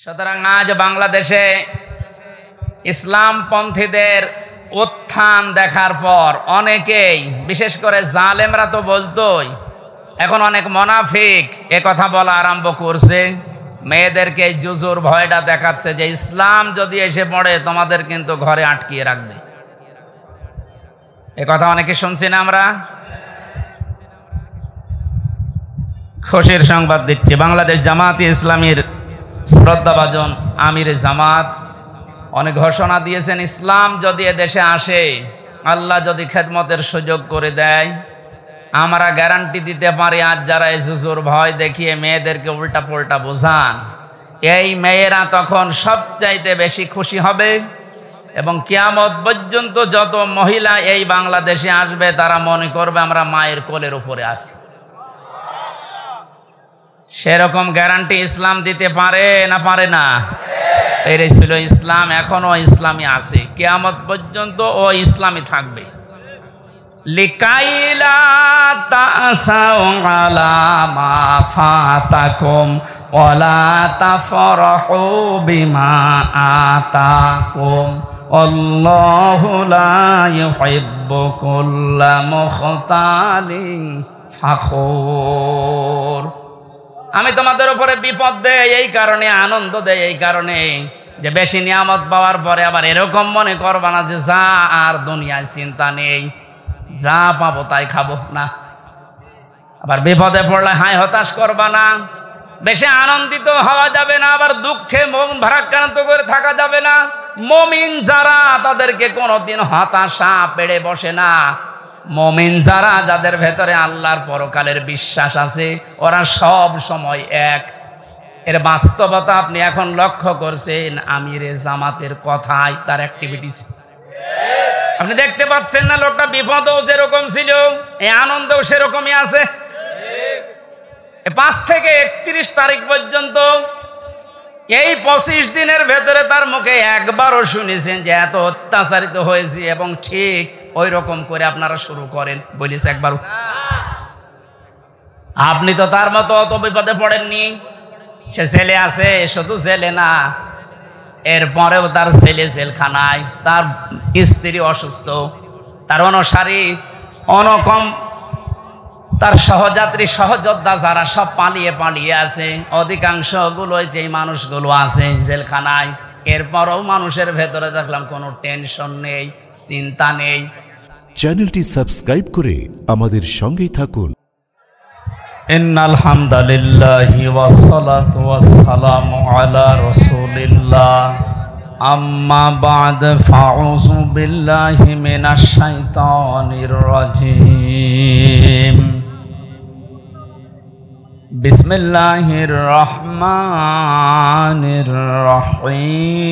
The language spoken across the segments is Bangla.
সুতরাং আজ বাংলাদেশে ইসলামপন্থীদের উত্থান দেখার পর অনেকেই, বিশেষ করে জালেমরা তো বলতোই, এখন অনেক মুনাফিক এ কথা বলা আরম্ভ করছে। মেয়েদেরকে জুজুর ভয়টা দেখাচ্ছে যে ইসলাম যদি এসে পড়ে তোমাদের কিন্তু ঘরে আটকিয়ে রাখবে। এ কথা অনেকে শুনছি না আমরা। খুশির সংবাদ দিচ্ছি, বাংলাদেশ জামাতে ইসলামীর শ্রদ্ধাভাজন আমির জামাত অনেক ঘোষণা দিয়েছেন, ইসলাম যদি এদেশে আসে, আল্লাহ যদি খেদমতের সুযোগ করে দেয়, আমরা গ্যারান্টি দিতে পারি আজ যারা এই জুজুর ভয় দেখিয়ে মেয়েদেরকে উল্টা পুল্টা বোঝান, এই মেয়েরা তখন সবচাইতে বেশি খুশি হবে এবং কিয়ামত পর্যন্ত যত মহিলা এই বাংলাদেশে আসবে তারা মনে করবে আমরা মায়ের কোলের উপরে আছি। সেরকম গ্যারান্টি ইসলাম দিতে পারে না পারে না? পেরেছিল ইসলাম, এখনো ইসলামী আছে, কিয়ামত পর্যন্ত ও ইসলামী থাকবে। লিকাইলা তাসাউ আলা মা ফাতাকুম ওয়ালা তাফরাহু বিমা আতাকুম আল্লাহু লা ইউহিব্বু কুল্লা মুখতালিন ফাখুর। আমি তোমাদের উপরে বিপদ দেই এই কারণে, আনন্দ দেই এই কারণে যে বেশি নিয়ামত পাওয়ার পরে আবার এরকম মনে করবা না যে যা আর দুনিয়ায় চিন্তা নেই, যা পাবো তাই খাবো না। আবার বিপদে পড়লে হাই হতাশ করবা না, বেশি আনন্দিত হওয়া যাবে না, আবার দুঃখে মন ভারাক্রান্ত করে থাকা যাবে না। মুমিন যারা তাদেরকে কোনোদিন হতাশা পেড়ে বসে না। মুমিন যারা, যাদের ভেতরে আল্লাহর পরকালের বিশ্বাস আছে, ওরা সব সময় এক। এর বাস্তবতা আপনি এখন লক্ষ্য করছেন আমিরে জামাতের কথায়, তার অ্যাক্টিভিটিস আপনি দেখতে পাচ্ছেন না। লোকটা বিপদেও যেরকম ছিল, এই আনন্দেও সেরকমই আছে। 5 থেকে 31 তারিখ পর্যন্ত এই 25 দিনের ভেতরে তার মুখে একবারও শুনেছেন যে এত অত্যাচারিত হয়েছে এবং ঠিক ওই রকম করে আপনারা শুরু করেন বলিস একবার? আপনি তো তার মতো অত বিপদে পড়েননি। সে জেলে আছে, শুধু জেলে না, এরপরেও তার ছেলে জেলখানায়, তার স্ত্রী অসুস্থ, তার অনুসারী অনকম, তার সহযাত্রী সহযোদ্ধা যারা সব পালিয়ে পালিয়ে আছে, অধিকাংশ গুলোই যে মানুষগুলো আছে জেলখানায়, এরপরও মানুষের ভেতরে দেখলাম কোনো টেনশন নেই, চিন্তা নেই। চ্যানেলটি সাবস্ক্রাইব করে আমাদের সঙ্গেই থাকুন। ইন্নাল হামদুলিল্লাহি ওয়াস সালাতু ওয়াস সালামু আলা রাসূলিল্লাহ, আম্মা বা'দ, ফাউযু বিল্লাহি মিনাশ শাইতানির রাজীম। বিসমিল্লাহির রহমানির রহিম।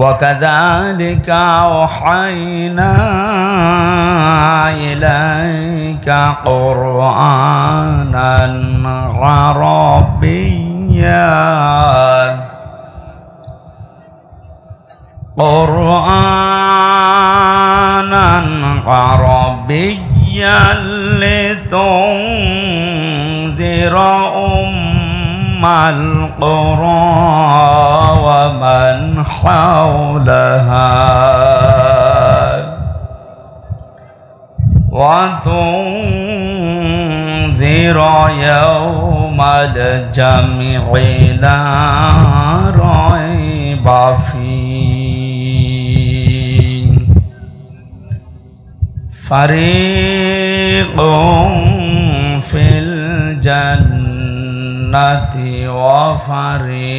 وكذلك أوحينا إليك قرآنا عربيا لتنذر القرى ومن حولها وتنذر يوم الجمع لا ريب فيه فريق في الجنة وفريق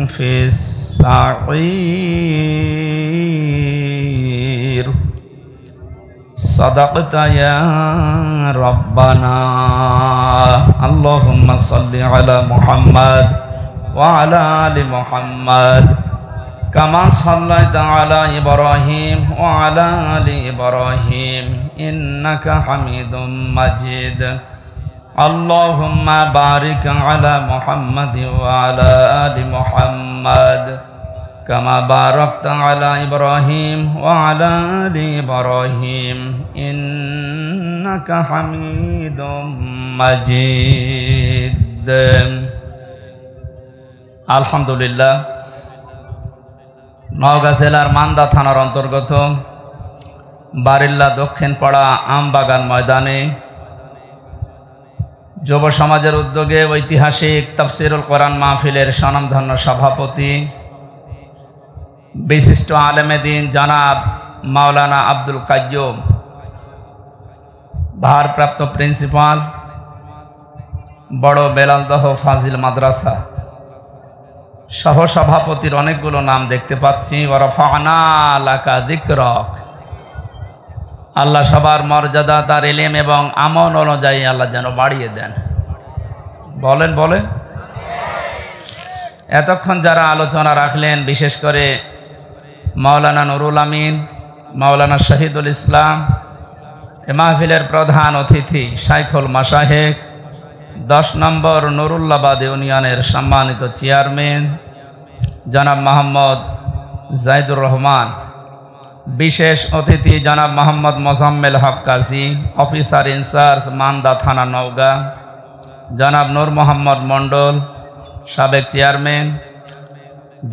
في السعير صدقت يا ربنا اللهم صل على محمد وعلى آل محمد كما صليت على إبراهيم وعلى آل إبراهيم إنك حميد مجيد اللهم بارك على محمد وعلى آل محمد كما باركت على إبراهيم وعلى آل إبراهيم إنك حميد مجيد الحمد لله নওগাঁ জেলার মান্দা থানার অন্তর্গত বারিল্লা দক্ষিণ পাড়া আমবাগান ময়দানে যুব সমাজের উদ্যোগে ঐতিহাসিক তাফসিরুল কোরআন মাহফিলের স্বনামধন্য সভাপতি বিশিষ্ট আলেমে দ্বীন জনাব মাওলানা আব্দুল কাইয়ুম, ভারপ্রাপ্ত প্রিন্সিপাল বড় বেলালদহ ফাজিল মাদ্রাসা, সহসভাপতির অনেকগুলো নাম দেখতে পাচ্ছি। ওয়ারাফা'না লাকা যিকরাক। আল্লাহ সবার মর্যাদা তার ইলম এবং আমল অনুযায়ী আল্লাহ যেন বাড়িয়ে দেন। বলেন বলেন। এতক্ষণ যারা আলোচনা রাখলেন, বিশেষ করে মাওলানা নুরুল আমিন, মাওলানা শহীদুল ইসলাম, এ মাহফিলের প্রধান অতিথি শাইখুল মাশায়েখ 10 নম্বর নুরুল্লাবাদ ইউনিয়নের সম্মানিত চেয়ারম্যান জনাব মোহাম্মদ জাইদুর রহমান, বিশেষ অতিথি জনাব মোহাম্মদ মোজাম্মেল হক কাজী, অফিসার ইনচার্জ মান্দা থানা নওগাঁ, জনাব নূর মোহাম্মদ মণ্ডল সাবেক চেয়ারম্যান,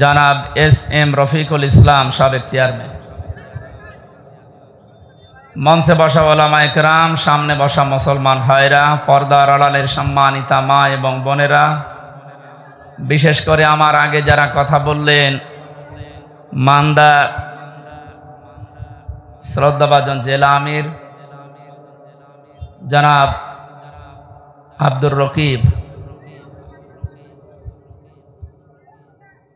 জনাব SM রফিকুল ইসলাম সাবেক চেয়ারম্যান, মঞ্চে বসা ওলামা ইকরাম, সামনে বসা মুসলমান ভাইরা, পর্দার আড়ালের সম্মানিতা মা এবং বোনেরা, বিশেষ করে আমার আগে যারা কথা বললেন, মান্দা শ্রদ্ধাভাজন জেলা আমির জনাব আব্দুর রকিব,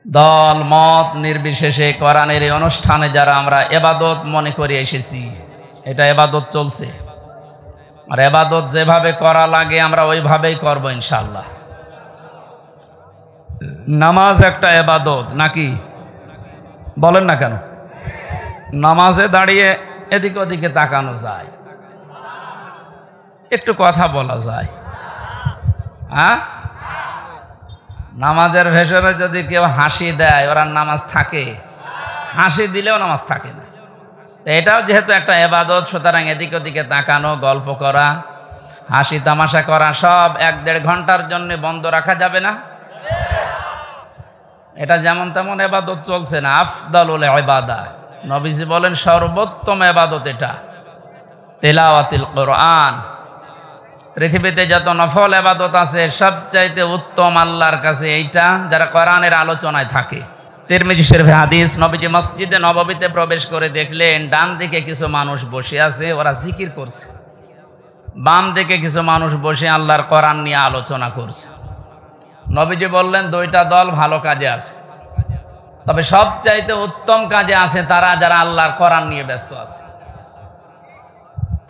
দল মত নির্বিশেষে কোরআনের এই অনুষ্ঠানে যারা আমরা ইবাদত মনে করে এসেছি, এটা ইবাদত চলছে, আর ইবাদত যেভাবে করা লাগে আমরা ওইভাবেই করব ইনশাআল্লাহ। নামাজ একটা ইবাদত নাকি? বলেন না কেন? নামাজে দাঁড়িয়ে এদিক ওদিকে তাকানো যায়, একটু কথা বলা যায়, হ্যাঁ? নামাজের ভেতরে যদি কেউ হাসি দেয়, ওরা নামাজ থাকে? হাসি দিলেও নামাজ থাকে না। এটাও যেহেতু একটা ইবাদত, সুতরাং এদিক ওদিকে তাকানো, গল্প করা, হাসি তামাশা করা সব 1-1.5 ঘন্টার জন্য বন্ধ রাখা যাবে না। এটা যেমন তেমন ইবাদত চলছে না। আফদালুল ইবাদা, নবীজি বলেন সর্বোত্তম ইবাদত এটা তিলাওয়াতুল কোরআন। পৃথিবীতে যত নফল ইবাদত আছে সবচাইতে উত্তম আল্লাহর কাছে এইটা, যারা কোরআনের আলোচনায় থাকে। তিরমিজি শরীফে হাদিস, নবীজি মসজিদে নববীতে প্রবেশ করে দেখলেন ডান দিকে কিছু মানুষ বসে আছে, ওরা জিকির করছে, বাম দিকে কিছু মানুষ বসে আল্লাহর কোরআন নিয়ে আলোচনা করছে। নবীজি বললেন 2টা দল ভালো কাজে আছে, তবে সবচাইতে উত্তম কাজে আছে তারা যারা আল্লাহর কোরআন নিয়ে ব্যস্ত আছে।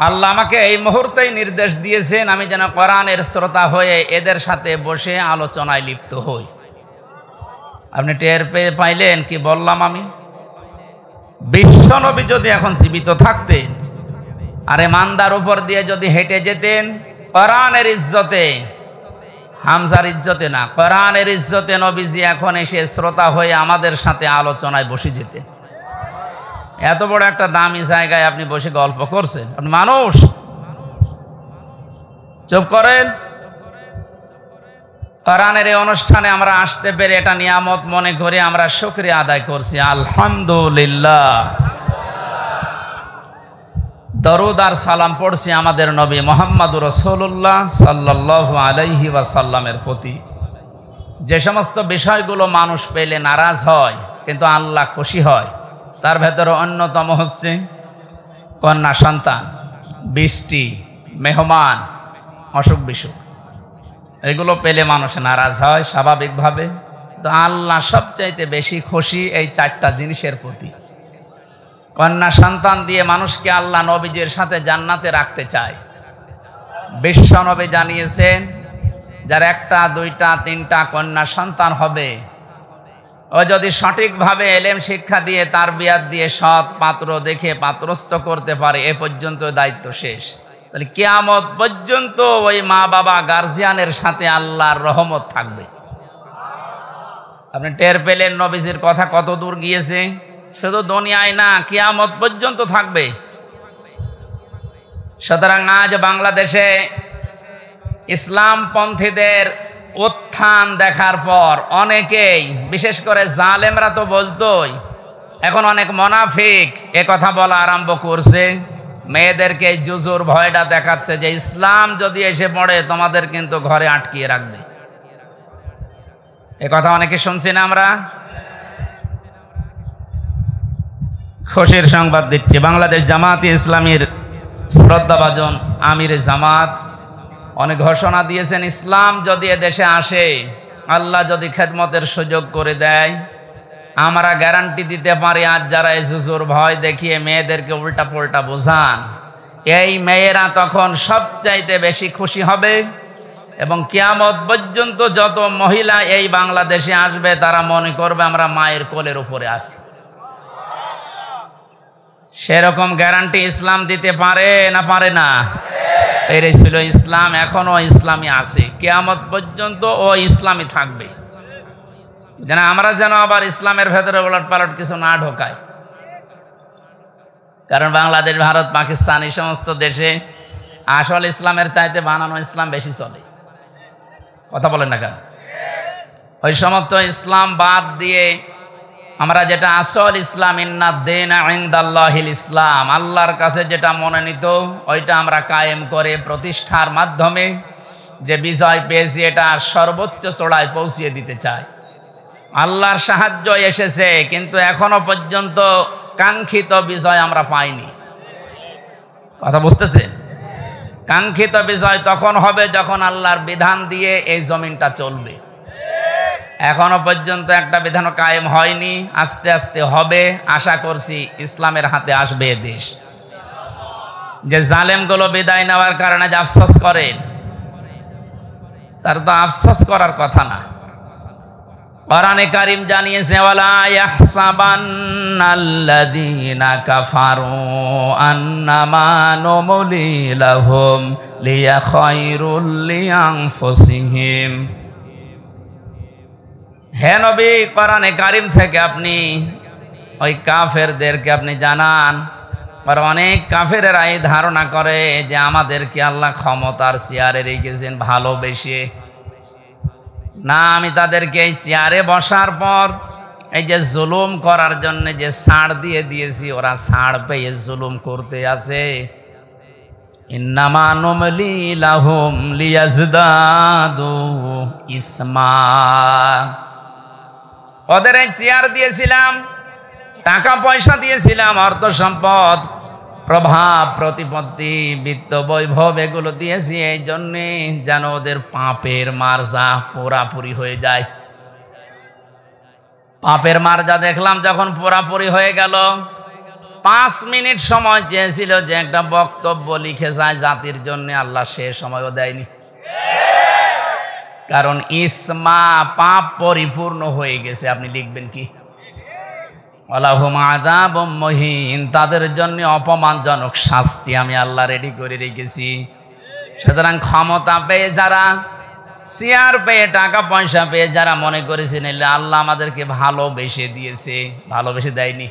আল্লাহ আমাকে এই মুহূর্তেই নির্দেশ দিয়েছেন আমি যেন কোরআনের শ্রোতা হয়ে এদের সাথে বসে আলোচনায় লিপ্ত হই। আপনি টের পেয়ে পাইলেন কি বললাম? আমি বিশ্বনবী যদি এখন জীবিত থাকতেন আরে মান্দার উপর দিয়ে যদি হেঁটে যেতেন, কোরআনের ইজ্জতে, হামজার ইজ্জতে না, কোরআনের ইজ্জতে নবীজি এখন এসে শ্রোতা হয়ে আমাদের সাথে আলোচনায় বসে যেতেন। এত বড় একটা দামি জায়গায় আপনি বসে গল্প করছেন, আপনি মানুষ? চুপ করেন। কোরআনের এই অনুষ্ঠানে আমরা আসতে পেরে এটা নিয়ামত মনে করে আমরা শুকরিয়া আদায় করছি, আলহামদুলিল্লাহ। দরুদ আর সালাম পড়ছি আমাদের নবী মুহাম্মদুর রাসূলুল্লাহ সাল্লাল্লাহু আলাইহি ওয়াসাল্লামের প্রতি। যে সমস্ত বিষয়গুলো মানুষ পেলে নারাজ হয় কিন্তু আল্লাহ খুশি হয়, তার ভেতরে অন্যতম হচ্ছে কন্যা সন্তান, বৃষ্টি, মেহমান, অসুখ বিসুখ, এগুলো পেলে মানুষ নারাজ হয় স্বাভাবিকভাবে। তো আল্লাহ সবচাইতে বেশি খুশি এই 4টা জিনিসের প্রতি। কন্যা সন্তান দিয়ে মানুষকে আল্লাহ নবীজির সাথে জান্নাতে রাখতে চায়। বিশ্ব নবী জানিয়েছেন যার 1টা 2টা 3টা কন্যা সন্তান হবে, ও যদি সঠিকভাবে এলেম শিক্ষা দিয়ে তারবিয়াত দিয়ে সৎ পাত্র দেখে পাত্রস্থ করতে পারে, এ পর্যন্ত দায়িত্ব শেষ। তাহলে কিয়ামত পর্যন্ত ওই মা বাবা গার্জিয়ানের সাথে আল্লাহর রহমত থাকবে। আপনি টের পেলেন নবীজির কথা কত দূর গিয়েছে। শুধু দুনিয়ায় না, কিয়ামত পর্যন্ত থাকবে। সুতরাং আজ বাংলাদেশে ইসলামপন্থীদের উত্থান দেখার পর অনেকেই, বিশেষ করে জালেমরা তো বলতোই, এখন অনেক মুনাফিক এ কথা বলা আরম্ভ করছে। মেয়েদেরকে জুজুর ভয়টা দেখাচ্ছে যে ইসলাম যদি এসে পড়ে তোমাদের কিন্তু ঘরে আটকিয়ে রাখবে। এ কথা অনেকে শুনছি না আমরা। খুশির সংবাদ দিচ্ছি, বাংলাদেশ জামাতে ইসলামীর শ্রদ্ধাভাজন আমিরে জামাত অনেক ঘোষণা দিয়েছেন, ইসলাম যদি এদেশে আসে, আল্লাহ যদি খেদমতের সুযোগ করে দেয়, আমরা গ্যারান্টি দিতে পারি আজ যারা এই জুজুর ভয় দেখিয়ে মেয়েদেরকে উল্টা পুল্টা বোঝান, এই মেয়েরা তখন সবচাইতে বেশি খুশি হবে এবং কিয়ামত পর্যন্ত যত মহিলা এই বাংলাদেশে আসবে তারা মনে করবে আমরা মায়ের কোলের উপরে আছি। সেরকম গ্যারান্টি ইসলাম দিতে পারে না পারে না? পেরেছিল ইসলাম, এখনো ইসলামী আছে, কিয়ামত পর্যন্ত ও ইসলামী থাকবে। যেন আমরা যেন আবার ইসলামের ভেতরে ওলট পালট কিছু না ঢোকায়। কারণ বাংলাদেশ, ভারত, পাকিস্তান এই সমস্ত দেশে আসল ইসলামের চাইতে বানানো ইসলাম বেশি চলে। কথা বলেন না কেন? ওই সমস্ত ইসলাম বাদ দিয়ে আমরা যেটা আসল ইসলাম, ইন্নাদ-দীনা ইনদাল্লাহিল ইসলাম, আল্লাহর কাছে যেটা মনোনীত, ওইটা আমরা কায়েম করে প্রতিষ্ঠার মাধ্যমে যে বিজয় পেয়েছি এটা সর্বোচ্চ চূড়ায় পৌঁছিয়ে দিতে চাই। আল্লাহর সাহায্য এসেছে, কিন্তু এখনো পর্যন্ত কাঙ্ক্ষিত বিজয় আমরা পাইনি। কথা বুঝতেছে? কাঙ্ক্ষিত বিজয় তখন হবে যখন আল্লাহর বিধান দিয়ে এই জমিনটা চলবে। এখনো পর্যন্ত একটা বিধান কায়েম হয়নি, আস্তে আস্তে হবে। আশা করছি ইসলামের হাতে আসবে এ দেশ। যে জালেমগুলো বিদায় নেওয়ার কারণে যে আফসোস করেন, তার তো আফসোস করার কথা না। কোরআনে কারীম জানিয়েছে, ওয়ালা ইয়াহসাবান্নাল্লাযীনা কাফারু আন্নামা নুমলি লাহুম লিয়াখায়রুল লিআনফুসিহিম। হে নবী, কোরআনে কারীম থেকে আপনি ওই কাফেরদেরকে আপনি জানান। আর অনেক কাফেরেরা এই ধারণা করে যে আমাদেরকে আল্লাহ ক্ষমতার চেয়ারে রেখেছেন ভালোবেসে। না, আমি তাদেরকে এই চেয়ারে বসার পর এই যে জুলুম করার জন্য যে ছাড় দিয়ে দিয়েছি, ওরা ছাড় পেয়ে জুলুম করতে আছে। ইন্নামা নুমলি লাহুম লিয়াজদাদু ইসমা। ওদের এই চেয়ার দিয়েছিলাম, টাকা পয়সা দিয়েছিলাম, অর্থ সম্পদ, প্রভাব, প্রতিপত্তি, বিত্ত, বৈভব এগুলো দিয়েছি এই জন্যে যেন ওদের পাপের মার্জা পুরাপুরি হয়ে যায়। পাপের মার্জা দেখলাম যখন পুরাপুরি হয়ে গেল, 5 মিনিট সময় চেয়েছিল যে একটা বক্তব্য লিখে যায় জাতির জন্য, আল্লাহ সে সময়ও দেয়নি। কারণ ইসমা, পাপ পরিপূর্ণ হয়ে গেছে। আপনি লিখবেন কি? ওয়ালাহুম আযাবুম মুহিন, তাদের জন্য অপমানজনক শাস্তি আমি আল্লাহ রেডি করে রেখেছি। সুতরাং ক্ষমতা পেয়ে যারা, চেয়ার পেয়ে, টাকা পয়সা পেয়ে যারা মনে করেছেন আল্লাহ আমাদেরকে ভালোবেসে দিয়েছে, ভালোবেসে দেয়নি।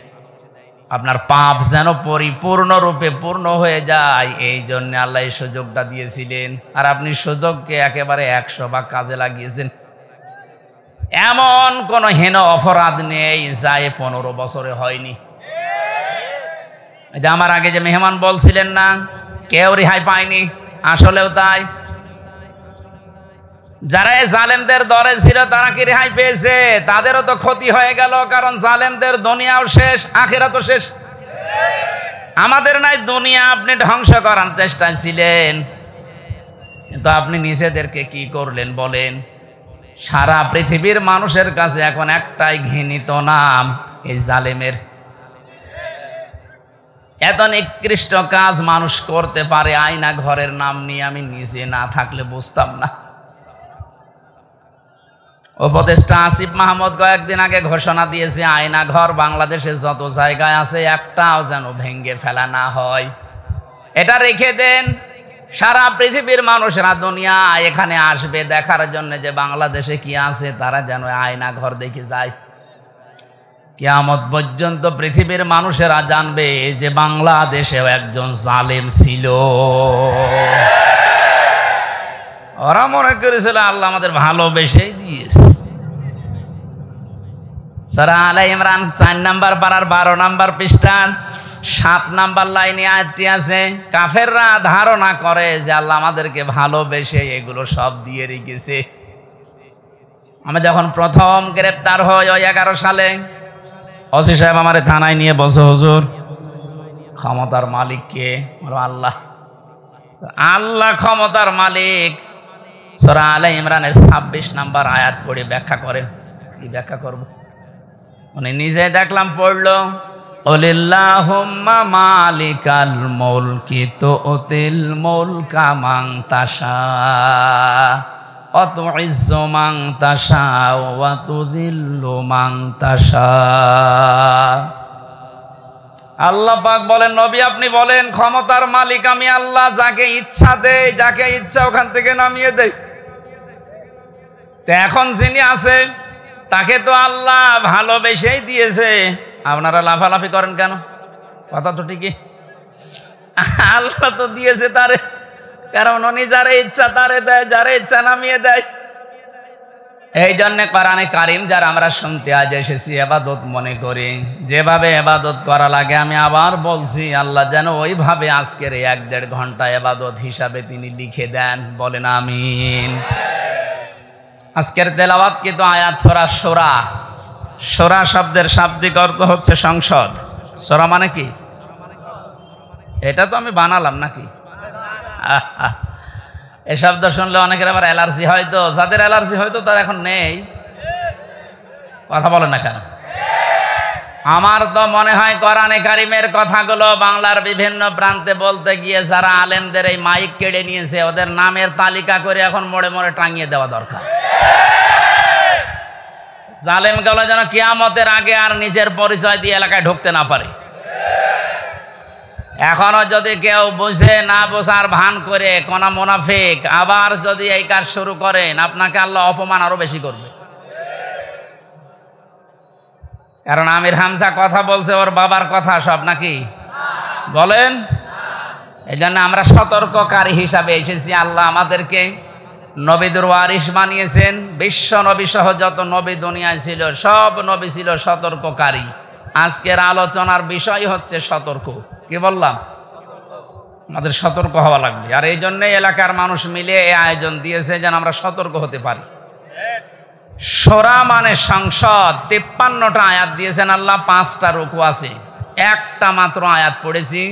আপনার পাপ যেন পরিপূর্ণরূপে পূর্ণ হয়ে যায়, এই জন্য আল্লাহ এই সুযোগটা দিয়েছিলেন। আর আপনি সুযোগকে একেবারে 100 ভাগ কাজে লাগিয়েছেন। এমন কোন হীন অপরাধ নেই যা 15 বছরে হয়নি। আমার আগে যে মেহমান বলছিলেন না, কেউ রেহাই পায়নি, আসলেও তাই। যারা জালেমদের দরে ছিল তারা কি রেহাই পেয়েছে? তাদেরও তো ক্ষতি হয়ে গেল, কারণ জালেমদের দুনিয়াও শেষ, আখিরাতও শেষ। আমাদের নাই দুনিয়া আপনি ধ্বংস করার চেষ্টায় ছিলেন, কিন্তু আপনি নিজেদেরকে কি করলেন বলেন? সারা পৃথিবীর মানুষের কাছে এখন একটাই ঘৃণিত নাম, এই জালেমের। এত নিকৃষ্ট কাজ মানুষ করতে পারে আয়না ঘরের নাম নিয়ে, আমি নিজে না থাকলে বুঝতাম না। উপদেষ্টা আসিফ মাহমুদ কয়েকদিন আগে ঘোষণা দিয়েছে, আয়না ঘর বাংলাদেশে যত জায়গায় আছে একটাও যেন ভেঙে ফেলা না হয়। এটা রেখে দেন, সারা পৃথিবীর মানুষরা দুনিয়া এখানে আসবে দেখার জন্য যে বাংলাদেশে কি আছে, তারা যেন আয়না ঘর দেখে যায়। কিয়ামত পর্যন্ত পৃথিবীর মানুষেরা জানবে যে বাংলাদেশেও একজন জালেম ছিল। ওরা মনে করেছিল আল্লাহ আমাদের ভালোবেসেই দিয়েছে। সূরা আলে ইমরান 4 নম্বর পারার 12 নম্বর পৃষ্ঠার 7 নম্বর লাইনে আয়াতটি আছে। কাফেররা ধারণা করে যে আল্লাহ আমাদেরকে ভালোবেসে এগুলো সব দিয়ে রেখেছে। আমি যখন প্রথম গ্রেপ্তার হই ওই 11 সালে, ওসি সাহেব আমার থানায় নিয়ে বসে, হুজুর ক্ষমতার মালিক কে? আল্লাহ। আল্লাহ ক্ষমতার মালিক। সূরা আলে ইমরানের 26 নম্বর আয়াত পড়ে ব্যাখ্যা করেন। কি ব্যাখ্যা করব? মানে নিজে দেখলাম পড়লো, ওলিল্লাহুম্মা মালিকাল মুলকি তুতিল মুলকা মান তাশা ওয়া তুইজ্জু মান তাশা ওয়া তুযিল্লু মান তাশা। আল্লাহ পাক বলেন, নবী আপনি বলেন ক্ষমতার মালিক আমি আল্লাহ, যাকে ইচ্ছা দেই, যাকে ইচ্ছা ওখান থেকে নামিয়ে দেই। তো এখন যিনি আছে তাকে তো আল্লাহ ভালোবেসেই দিয়েছে, আপনারা লাফালাফি করেন কেন? কথা তো ঠিকই, আল্লাহ তো দিয়েছে তারে, কারণ উনি যারে ইচ্ছা তারে দেয়, যারে ইচ্ছা নামিয়ে দেয়। এই জন্য কোরআনে কারিম যারা আমরা শুনতে আজ এসেছি ইবাদত মনে করি, যেভাবে ইবাদত করা লাগে আমি আবার বলছি, আল্লাহ যেন ওইভাবে আজকের 1-1.5 ঘন্টা ইবাদত হিসাবে তিনি লিখে দেন। বলেন আমিন। আজকের তেলাওয়াত কিন্তু আয়াত সূরা শূরা। শূরা শব্দের শাব্দিক অর্থ হচ্ছে সংসদ। শূরা মানে কি? এটা তো আমি বানালাম নাকি? এই শব্দ শুনলে অনেকের আবার অ্যালার্জি হয়, তো যাদের অ্যালার্জি হয়তো তার এখন নেই। কথা বলেন না কেন? আমার তো মনে হয় কোরআনে কারিমের কথাগুলো বাংলার বিভিন্ন প্রান্তে বলতে গিয়ে যারা আলেমদের এই মাইক কেড়ে নিয়েছে ওদের নামের তালিকা করে এখন মোড়ে মোড়ে টাঙিয়ে দেওয়া দরকার। জালেমগুলো যেন কিয়ামতের আগে আর নিজের পরিচয় দিয়ে এলাকায় ঢুকতে না পারে। এখনো যদি কেউ বুঝে না বোঝার ভান করে কোন মুনাফিক আবার যদি এই কাজ শুরু করেন, আপনাকে আল্লাহ অপমান আরো বেশি করবে। কারণ আমির হামজা কথা বলছে ওর বাবার কথা সব নাকি বলেন? এই জন্য আমরা সতর্ককারী হিসাবে এসেছি। আল্লাহ আমাদেরকে নবীদের ওয়ারিস বানিয়েছেন। বিশ্ব নবী সহ যত নবী দুনিয়ায় ছিল সব নবী ছিল সতর্ককারী। আজকের আলোচনার বিষয় হচ্ছে সতর্ক। কি বললাম? আমাদের সতর্ক হওয়া লাগবে। আর এই জন্য এলাকার মানুষ মিলে এই আয়োজন দিয়েছে যেন আমরা সতর্ক হতে পারি। শূরা মানে সংসদ। 53টা আয়াত দিয়েছেন আল্লাহ, 5টা রুকু আছে। একটা মাত্র আয়াত পড়েছি,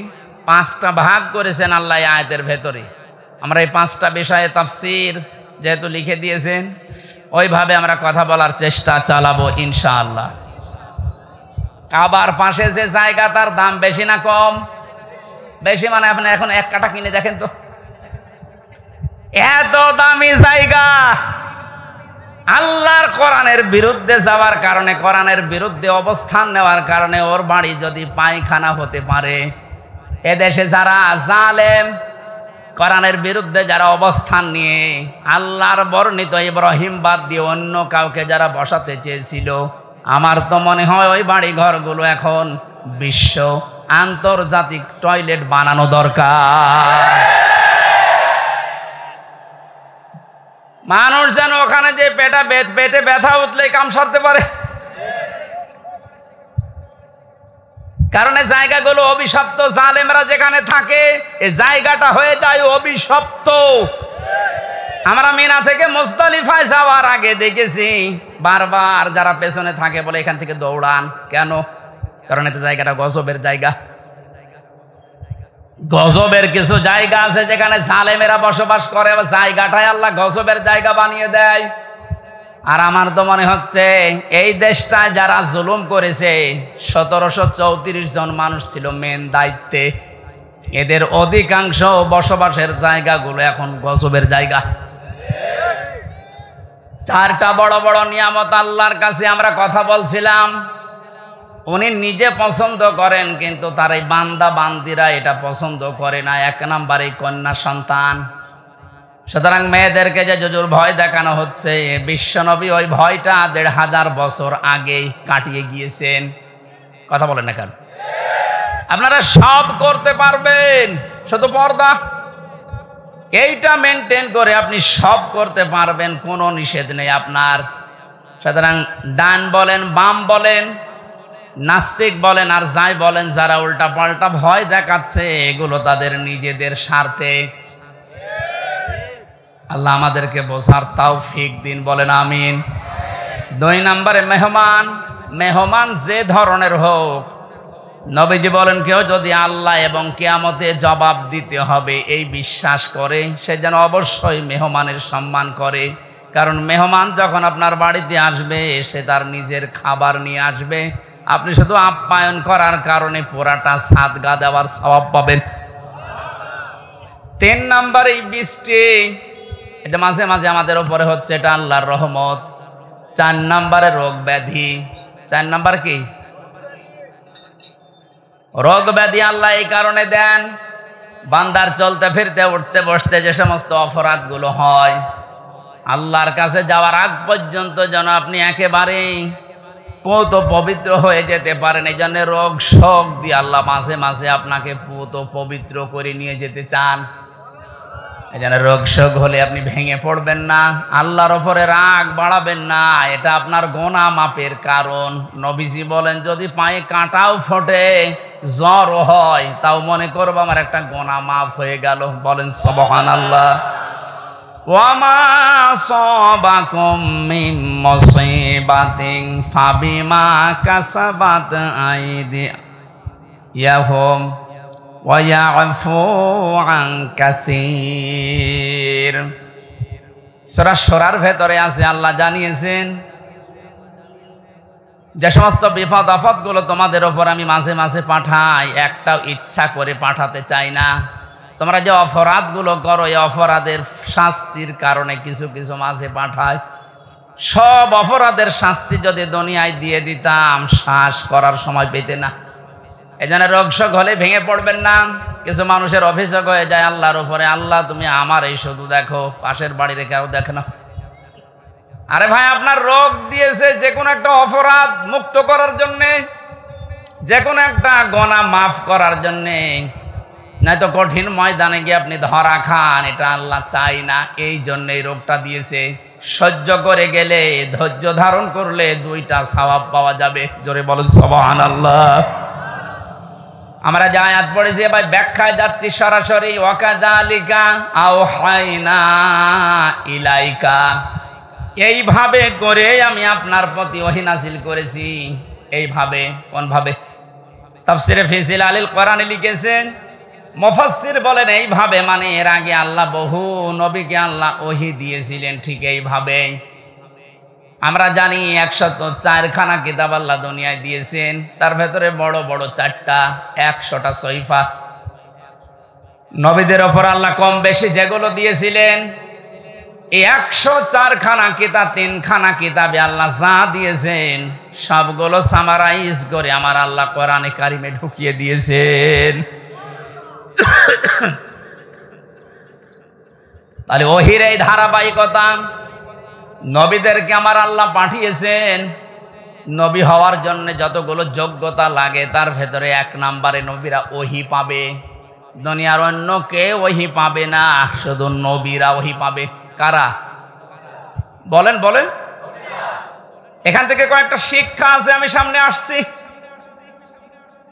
5টা ভাগ করেছেন আল্লাহ এই আয়াতের ভেতরে। আমরা এই 5টা বিষয়ে তাফসীর যেহেতু লিখে দিয়েছেন, ওইভাবে আমরা কথা বলার চেষ্টা চালাবো ইনশাআল্লাহ। কাবার পাশে যে জায়গা তার দাম বেশি না কম? বেশি। মানে আপনি এখন 1 কাঠা কিনে দেখেন তো, এত দামি জায়গা। আল্লাহর কোরআনের বিরুদ্ধে যাওয়ার কারণে, কোরআনের বিরুদ্ধে অবস্থান নেওয়ার কারণে ওর বাড়ি যদি পায়খানা হতে পারে, এদেশে যারা জালেম কোরআনের বিরুদ্ধে যারা অবস্থান নিয়ে আল্লাহর বর্ণিত ইব্রাহিম বাদ দিয়ে অন্য কাউকে যারা বসাতে চেয়েছিল, আমার তো মনে হয় ওই বাড়ি ঘরগুলো এখন বিশ্ব আন্তর্জাতিক টয়লেট বানানো দরকার। মানুষ যেন ওখানে যে পেটে ব্যথা উঠলে কাম সারতে পারে। কারণ এই জায়গাগুলো অভিশপ্ত। জালেমরা যেখানে থাকে এই জায়গাটা হয়ে যায় অভিশপ্ত। আমরা মিনা থেকে মুজদালিফায় যাওয়ার আগে দেখেছি বারবার যারা পেছনে থাকে বলে এখান থেকে দৌড়ান। কেন? কারণ এটা জায়গাটা গজবের জায়গা। গজবের কিছু জায়গা আছে যেখানে জালেমেরা বসবাস করে, জায়গাটাই আল্লাহ গজবের জায়গা বানিয়ে দেয়। আর আমার তো মনে হচ্ছে এই দেশটায় যারা জুলুম করেছে 1734 জন মানুষ ছিল মেন দায়িত্বে, এদের অধিকাংশ বসবাসের জায়গাগুলো এখন গজবের জায়গা। 4টা বড় বড় নিয়ামত আল্লাহর কাছে আমরা কথা বলছিলাম। উনি নিজে পছন্দ করেন, কিন্তু তার এই বান্দা বান্দিরা এটা পছন্দ করে না। এক নাম্বার এই কন্যা সন্তান। সুতরাং মেয়েদেরকে যে জুজুর ভয় দেখানো হচ্ছে, বিশ্বনবী ওই ভয়টা ১৫০০ বছর আগেই কাটিয়ে গিয়েছেন। কথা বলেন না কেন? আপনারা সব করতে পারবেন, শুধু পর্দা এইটা মেনটেন করে আপনি সব করতে পারবেন, কোনো নিষেধ নেই আপনার। সুতরাং ডান বলেন, বাম বলেন, নাস্তিক বলেন আর যাই বলেন, যারা উল্টা পাল্টা ভয় দেখাচ্ছে, এগুলো তাদের নিজেদের স্বার্থে। আল্লাহ আমাদেরকে বোঝার তৌফিক দিন, বলেন আমিন। ২ নম্বরে মেহমান। মেহমান যে ধরনের হোক, নবীজি বলেন কেউ যদি আল্লাহ এবং কিয়ামতে জবাব দিতে হবে এই বিশ্বাস করে, সে যেন অবশ্যই মেহমানের সম্মান করে। কারণ মেহমান যখন আপনার বাড়িতে আসবে, সে তার নিজের খাবার নিয়ে আসবে, আপনি শুধু আপ্যায়ন করার কারণে পুরাটা সাদগা দেওয়ার সওয়াব পাবেন। ৩ নাম্বার এই বৃষ্টি, এটা মাঝে মাঝে আমাদের উপরে হচ্ছে, এটা আল্লাহর রহমত। ৪ নাম্বারে রোগ ব্যাধি। ৪ নাম্বার কি? রোগ ব্যাধি আল্লাহ এই কারণে দেন, বান্দার চলতে ফিরতে উঠতে বসতে যে সমস্ত অপরাধগুলো হয়, আল্লাহর কাছে যাওয়ার আগ পর্যন্ত যেন আপনি একেবারেই পূত পবিত্র হয়ে যেতে পারেন। এই জন্য রোগ শোক দিয়ে আল্লাহ মাঝে মাঝে আপনাকে পূত পবিত্র করে নিয়ে যেতে চান। এই জন্য রোগ শোক হলে আপনি ভেঙে পড়বেন না, আল্লাহর ওপরে রাগ বাড়াবেন না, এটা আপনার গোনা মাপের কারণ। নবীজি বলেন যদি পায়ে কাঁটাও ফোটে, জ্বর হয়, তাও মনে করবো আমার একটা গোনা মাফ হয়ে গেল। বলেন সুবহানাল্লাহ। ওয়ামা সাবাকুম মিন মুসিবাতিন ফাবিমা কাসাবাত আইদিয়াহুম ওয়া ইয়াফু আন কাসীর। সূরা শূরার ভেতরে আছে, আল্লাহ জানিয়েছেন যে সমস্ত বিপদ আপদগুলো তোমাদের ওপর আমি মাঝে মাঝে পাঠাই, একটাও ইচ্ছা করে পাঠাতে চাই না। তোমরা যে অপরাধগুলো করো, এই অপরাধের শাস্তির কারণে কিছু কিছু মাঝে পাঠায়। সব অপরাধের শাস্তি যদি দুনিয়ায় দিয়ে দিতাম, শ্বাস করার সময় পেতে না। এই জন্য রোগ শোক হলে ভেঙে পড়বেন না। কিছু মানুষের অভিযোগ হয়ে যায় আল্লাহর উপরে, আল্লাহ তুমি আমার এই শুধু দেখো, পাশের বাড়ির কেউ দেখে না। আরে ভাই, আপনার রোগ দিয়েছে যে কোনো একটা অপরাধ মুক্ত করার জন্যে, যে কোনো একটা গোনা মাফ করার জন্যে, নয়তো কঠিন ময়দানে গিয়ে আপনি ধরা খান, এটা আল্লাহ চাই না। এই জন্য এই রোগটা দিয়েছে। সহ্য করে গেলে, ধৈর্য ধারণ করলে 2টা সওয়াব পাওয়া যাবে। জোরে বলুন সুবহানাল্লাহ। আমরা যে আয়াত পড়েছি, এবার ব্যাখ্যায় যাচ্ছি সরাসরি। ওয়াকাযালিকা আওহাইনা ইলাইকা, এইভাবে করে আমি আপনার প্রতি ওহী নাযিল করেছি। এইভাবে, কোনভাবে? তাফসীরে ফি জিলালিল কোরআনে লিখেছেন, মুফাসসির বলেন এইভাবে মানে এর আগে আল্লাহ বহু নবীকে আল্লাহ ওহী দিয়েছিলেন, ঠিক এইভাবে। আমরা জানি 104খানা কিতাব আল্লাহ দুনিয়ায় দিয়েছেন, তার ভেতরে বড় বড় 4টা, 100টা সহিফা। নবীদের ওপর আল্লাহ কম বেশি যেগুলো দিয়েছিলেন, এই 104খানা কিতাব, 3খানা কিতাবে আল্লাহ যা দিয়েছেন সবগুলো সামারাইজ করে আমার আল্লাহ কোরআনে কারিমে ঢুকিয়ে দিয়েছেন। তাহলে ওহীর এই ধারাবাহিকতা, নবীদেরকে আমার আল্লাহ পাঠিয়েছেন। নবী হওয়ার জন্য যতগুলো যোগ্যতা লাগে, তার ভেতরে 1 নম্বরে নবীরা ওহী পাবে। দুনিয়ার অন্য কেউ ওহী পাবে না, শুধু নবীরা ওহী পাবে। কারা? বলেন বলেন। এখান থেকে কয়েকটা শিক্ষা আছে, আমি সামনে আসছি।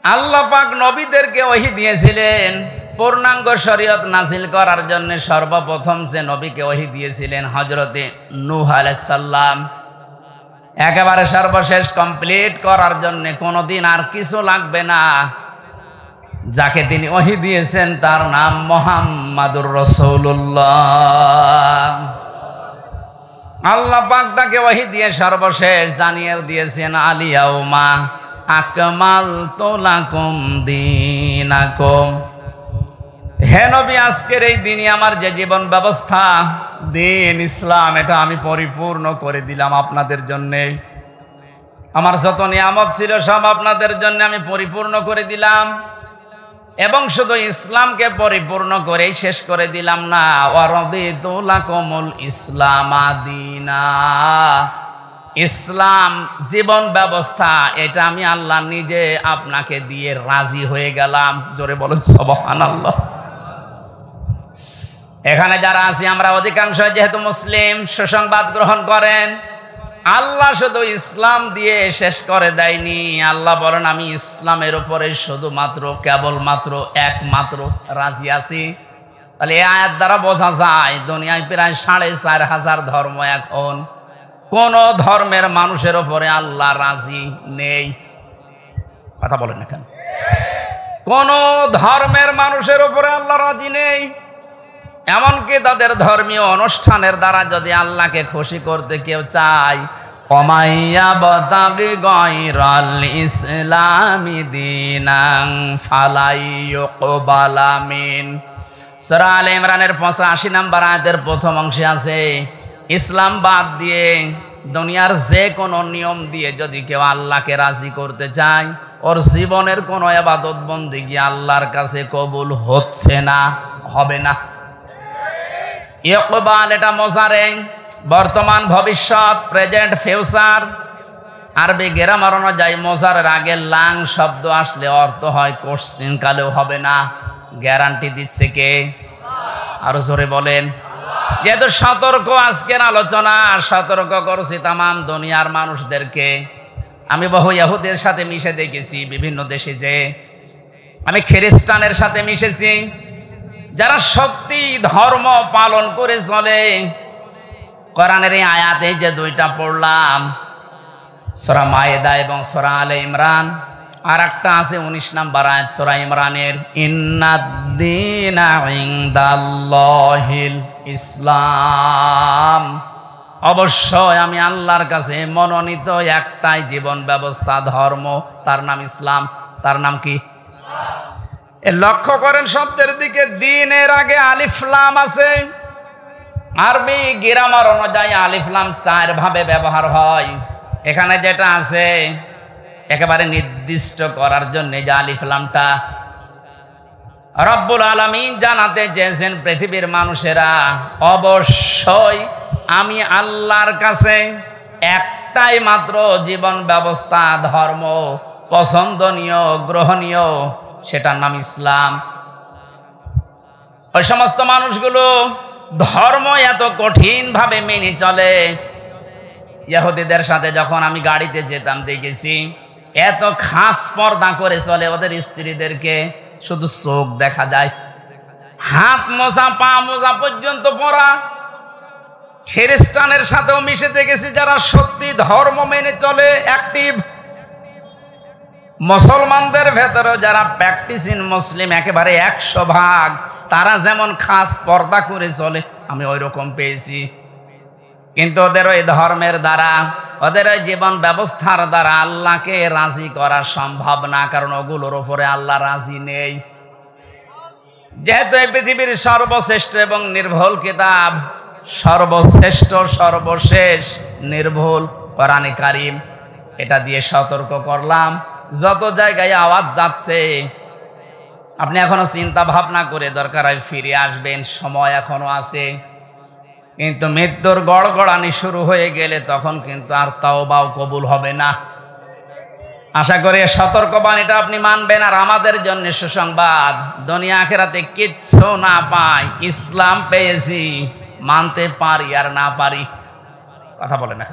আল্লাহ পাক নবীদেরকে ওহী দিয়েছিলেন পূর্ণাঙ্গ শরীয়ত নাযিল করার জন্য। সর্বপ্রথম যে নবীকে ওহী দিয়েছিলেন হযরতে নূহ আলাইহিস সালাম, একেবারে সর্বশেষ কমপ্লিট করার জন্য কোনোদিন আর কিছু লাগবে না। যাকে তিনি ওহী দিয়েছেন তার নাম মুহাম্মাদুর রাসূলুল্লাহ। আল্লাহ পাক তাকে ওহী দিয়ে সর্বশেষ জানিয়ে দিয়েছেন, আলিয়াউমা আকমালতু লাকুম দীনাকুম। হে নবী, আজকের এই দিনই আমার যে জীবন ব্যবস্থা, দিন ইসলাম, এটা আমি পরিপূর্ণ করে দিলাম আপনাদের জন্যে। আমার যত নিয়ামত ছিল সব আপনাদের জন্য আমি পরিপূর্ণ করে দিলাম, এবং শুধু ইসলামকে পরিপূর্ণ করেই শেষ করে দিলাম না, ওয়ারাদিতু লাকুমুল ইসলামা দীনা, ইসলাম জীবন ব্যবস্থা এটা আমি আল্লাহ নিজে আপনাকে দিয়ে রাজি হয়ে গেলাম। জোরে বলেন সুবহানাল্লাহ। এখানে যারা আছি আমরা অধিকাংশ যেহেতু মুসলিম, সুসংবাদ গ্রহণ করেন। আল্লাহ শুধু ইসলাম দিয়ে শেষ করে দেয়নি, আল্লাহ বলেন আমি ইসলামের উপরে শুধুমাত্র কেবলমাত্র একমাত্র রাজি আছি। তাহলে এই আয়াত দ্বারা বোঝা যায় দুনিয়ায় প্রায় 4,500 ধর্ম, এখন কোন ধর্মের মানুষের উপরে আল্লাহ রাজি নেই। কথা বলেন না কেন? কোন ধর্মের মানুষের উপরে আল্লাহ রাজি নেই। এমনকি তাদের ধর্মীয় অনুষ্ঠানের দ্বারা যদি আল্লাহকে খুশি করতে কেউ চায়, ওমাইয়া বাতাগি গায়রাল ইসলামি দীনান ফালাই ইউকবালা মিন। সূরা আলে ইমরানের 85 নম্বর আয়াতের প্রথম অংশে আছে, ইসলাম বাদ দিয়ে দুনিয়ার যে কোনো নিয়ম দিয়ে যদি কেউ আল্লাহকে রাজি করতে চায়, ওর জীবনের কোনো ইবাদত বন্দেগী আল্লাহর কাছে কবুল হচ্ছে না, হবে না। ইকবাল এটা মোজারে, বর্তমান ভবিষ্যৎ, প্রেজেন্ট ফিউচার। আরবি গ্রামার অনুযায়ী মোজারের আগে লাং শব্দ আসলে অর্থ হয় কোশ্চিন কালেও হবে না। গ্যারান্টি দিচ্ছে কে? আরো জোরে বলেন। যেহেতু সতর্ক আজকের আলোচনা, সতর্ক করছি তামাম দুনিয়ার মানুষদেরকে। আমি বহু ইহুদের সাথে মিশে দেখেছি বিভিন্ন দেশে, যে আমি খ্রিস্টানের সাথে মিশেছি, যারা সত্যি ধর্ম পালন করে চলে। কোরআনের এই আয়াতে যে দুইটা পড়লাম, সূরা মায়েদা এবং সূরা আলে ইমরান, আর একটা আছে 19 নম্বর আয়াত সূরা ইমরানের, ইন্নাদ-দীনা ইনদাল্লাহিল ইসলাম, অবশ্যই আমি আল্লাহর কাছে মনোনীত একটাই জীবন ব্যবস্থা, ধর্ম, তার নাম ইসলাম। তার নাম কি? লক্ষ্য করেন শব্দের দিকে, দ্বীনের আগে আলিফ লাম আছে। আরবি গ্রামার অনুযায়ী আলিফ লাম 4 ভাবে ব্যবহার হয়। এখানে যেটা আছে একেবারে নির্দিষ্ট করার জন্য যে আলিফ লামটা, রব্বুল আলামিন জানাতে চেয়েছেন পৃথিবীর মানুষেরা অবশ্যই আমি আল্লাহর কাছে একটাই মাত্র জীবন ব্যবস্থা, ধর্ম পছন্দনীয়, গ্রহণীয়, সেটার নাম ইসলাম। ওই সমস্ত মানুষগুলো ধর্ম এত কঠিন ভাবে মেনে চলে। ইহুদিদের সাথে যখন আমি গাড়িতে যেতাম দেখেছি এত খাস পর্দা করে চলে, ওদের স্ত্রীদেরকে শুধু চোখ দেখা যায়, হাত মোজা পা মোজা পর্যন্ত পরা। খ্রিস্টানের সাথেও মিশে দেখেছি যারা সত্যি ধর্ম মেনে চলে, অ্যাক্টিভ। মুসলমানদের ভেতরে যারা প্র্যাকটিসিং মুসলিম একেবারে 100%, তারা যেমন খাস পর্দা করে চলে আমি ওই রকম পেয়েছি। কিন্তু ওদের ওই ধর্মের দ্বারা, ওদের ওই জীবন ব্যবস্থার দ্বারা আল্লাহকে রাজি করা সম্ভব না, কারণ ওগুলোর উপরে আল্লাহ রাজি নেই। যেহেতু এই পৃথিবীর সর্বশ্রেষ্ঠ এবং নির্ভুল কিতাব, সর্বশ্রেষ্ঠ সর্বশেষ নির্ভুল কোরআনে কারিম, এটা দিয়ে সতর্ক করলাম। যত জায়গায় আওয়াজ যাচ্ছে আপনি এখনো চিন্তা ভাবনা করে দরকার হয় ফিরে আসবেন, সময় এখনো আছে। কিন্তু মৃত্যুর গড়গড়ানি শুরু হয়ে গেলে তখন কিন্তু আর তাওবাও কবুল হবে না। আশা করি সতর্কবাণীটা আপনি মানবেন। আর আমাদের জন্য সুসংবাদ, দুনিয়া আখিরাতে কিচ্ছু না পাই, ইসলাম পেয়েছি, মানতে পারি আর না পারি। কথা বলে না,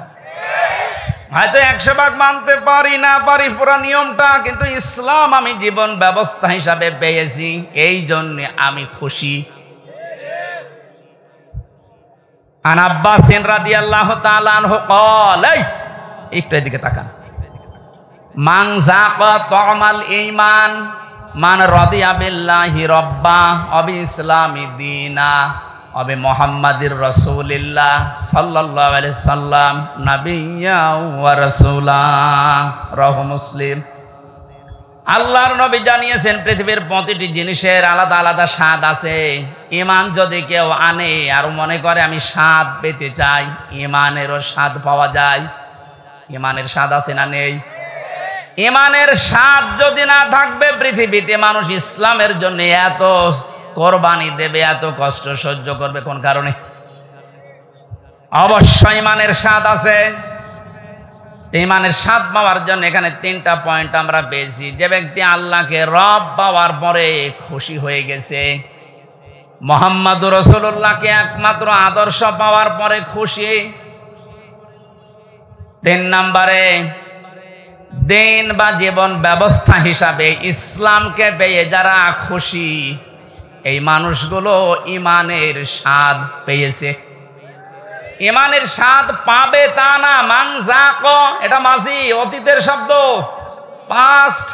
হয়তো 100 মানতে পারি না পারি পুরা নিয়মটা, কিন্তু ইসলাম আমি জীবন ব্যবস্থা হিসাবে পেয়েছি, এই জন্য আমি খুশি। আন আব্বাস রাদিয়াল্লাহু তাআলা আনহু قال, একটু এদিকে তাকান, মান যাকা তামাল ঈমান মান রাদিয়া বিল্লাহি রাব্বা ওয়া বিইসলামি দীনা ওয়া বিমুহাম্মাদির রাসূলিল্লাহ সাল্লাল্লাহু আলাইহি সাল্লাম নাবিয়্যা ওয়া রাসূলা। রাহু মুসলিম। আল্লাহর নবী জানিয়েছেন পৃথিবীর প্রতিটি জিনিসের আলাদা আলাদা স্বাদ আছে। ঈমান যদি কেউ আনে আর মনে করে আমি স্বাদ পেতে চাই, ঈমানেরও স্বাদ পাওয়া যায়। ইমানের স্বাদ আছে না নেই? ইমানের স্বাদ যদি না থাকবে, পৃথিবীতে মানুষ ইসলামের জন্য এত কোরবানি দেবে, এত কষ্ট সহ্য করবে কোন কারণে? অবশ্যই ইমানের স্বাদ আছে। ইমানের স্বাদ পাওয়ার জন্য এখানে 3টা পয়েন্ট আমরা পেয়েছি। যে ব্যক্তি আল্লাহকে রব পাওয়ার পরে খুশি হয়ে গেছে, মুহাম্মদুর রাসূলুল্লাহকে একমাত্র আদর্শ পাওয়ার পরে খুশি। 3 নম্বরে দিন বা জীবন ব্যবস্থা হিসাবে ইসলামকে পেয়ে যারা খুশি, এই মানুষগুলো ইমানের স্বাদ পেয়েছে। ইমানের স্বাদ পাবে তা না, মানজাক, এটা মাঝি, অতীতের শব্দ, পাস্ট।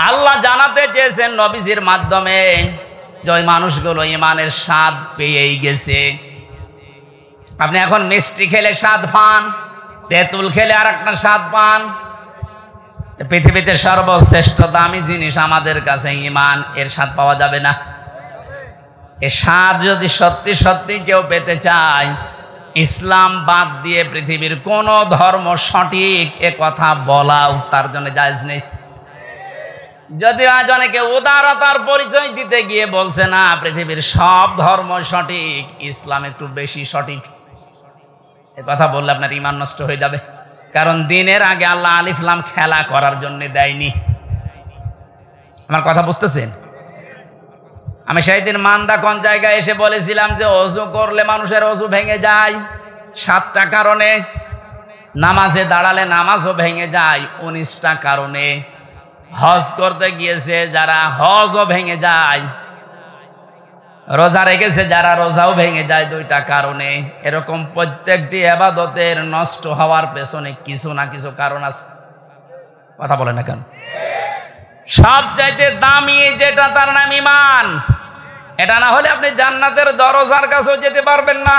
আল্লাহ জানাতে চেয়েছেন নবীজির মাধ্যমে যে ওই মানুষগুলো ইমানের স্বাদ পেয়েই গেছে। আপনি এখন মিষ্টি খেলে স্বাদ পান, তেঁতুল খেলে আর একটা স্বাদ পান। পৃথিবীতে সর্বশ্রেষ্ঠ দামি জিনিস আমাদের কাছে ঈমান, এর স্বাদ পাওয়া যাবে না? এর স্বাদ যদি সত্যি সত্যি কেউ পেতে চায়, ইসলাম বাদ দিয়ে পৃথিবীর কোন ধর্ম সঠিক এ কথা বলাও তার জন্য জায়েজ নেই। যদি আজ অনেকে উদারতার পরিচয় দিতে গিয়ে বলছে না পৃথিবীর সব ধর্ম সঠিক, ইসলাম একটু বেশি সঠিক, এ কথা বললে আপনার ঈমান নষ্ট হয়ে যাবে। কারণ দিনের আগে আল্লাহ আলিফ লাম খেলা করার জন্য দেয়নি। আমার কথা বুঝতেছেন? আমি সেই দিন মান্দা কোন জায়গায় এসে বলেছিলাম যে ওযু করলে মানুষের ওযু ভেঙে যায় 7টা কারণে, নামাজে দাঁড়ালে নামাজও ভেঙে যায় 19টা কারণে, হজ করতে গিয়েছে যারা হজও ভেঙে যায়, রোজা রেখেছে যারা রোজাও ভেঙে যায় 2টা কারণে। এরকম প্রত্যেকটি ইবাদতের নষ্ট হওয়ার পেছনে কিছু না কিছু কারণ আছে। কথা বলে না কেন? সবচাইতে দামি যেটা তার নাম ঈমান। এটা না হলে আপনি জান্নাতের দরজার কাছেও যেতে পারবেন না।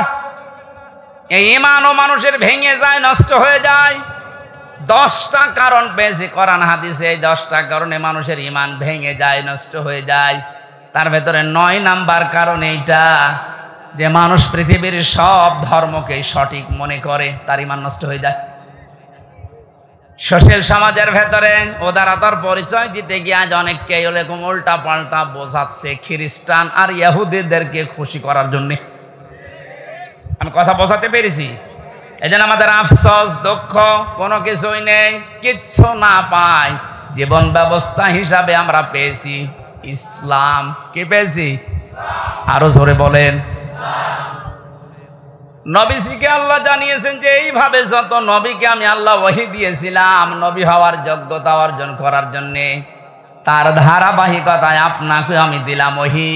এই ঈমানও মানুষের ভেঙে যায়, নষ্ট হয়ে যায়। 10টা কারণ পেয়েছি কোরআন হাদিসে, এই 10টা কারণে মানুষের ঈমান ভেঙে যায়, নষ্ট হয়ে যায়। তার ভেতরে 9 নাম্বার কারণ এইটা যে মানুষ পৃথিবীর সব ধর্মকে সঠিক মনে করে, তার ঈমান নষ্ট হয়ে যায়। সোশ্যাল সমাজের ভেতরে উদারতার পরিচয় দিতে গিয়ে আজ অনেককে এরকম উল্টা পাল্টা বোঝাচ্ছে খ্রিস্টান আর ইহুদিদেরকে খুশি করার জন্য। আমি কথা বোঝাতে পেরেছি? এই জন্য আমাদের আফসোস, দুঃখ, কোনো কিছুই নেই, কিচ্ছু না পাই। জীবন ব্যবস্থা হিসাবে আমরা পেয়েছি ইসলাম। কি পেয়েছি? আরো জোরে বলেন। নবীজিকে আল্লাহ জানিয়েছেন যে এইভাবে যত নবীকে আমি আল্লাহ ওহী দিয়েছিলাম নবী হওয়ার যোগ্যতা অর্জন করার জন্যে, তার ধারাবাহিকতায় আপনাকে আমি দিলাম ওহী।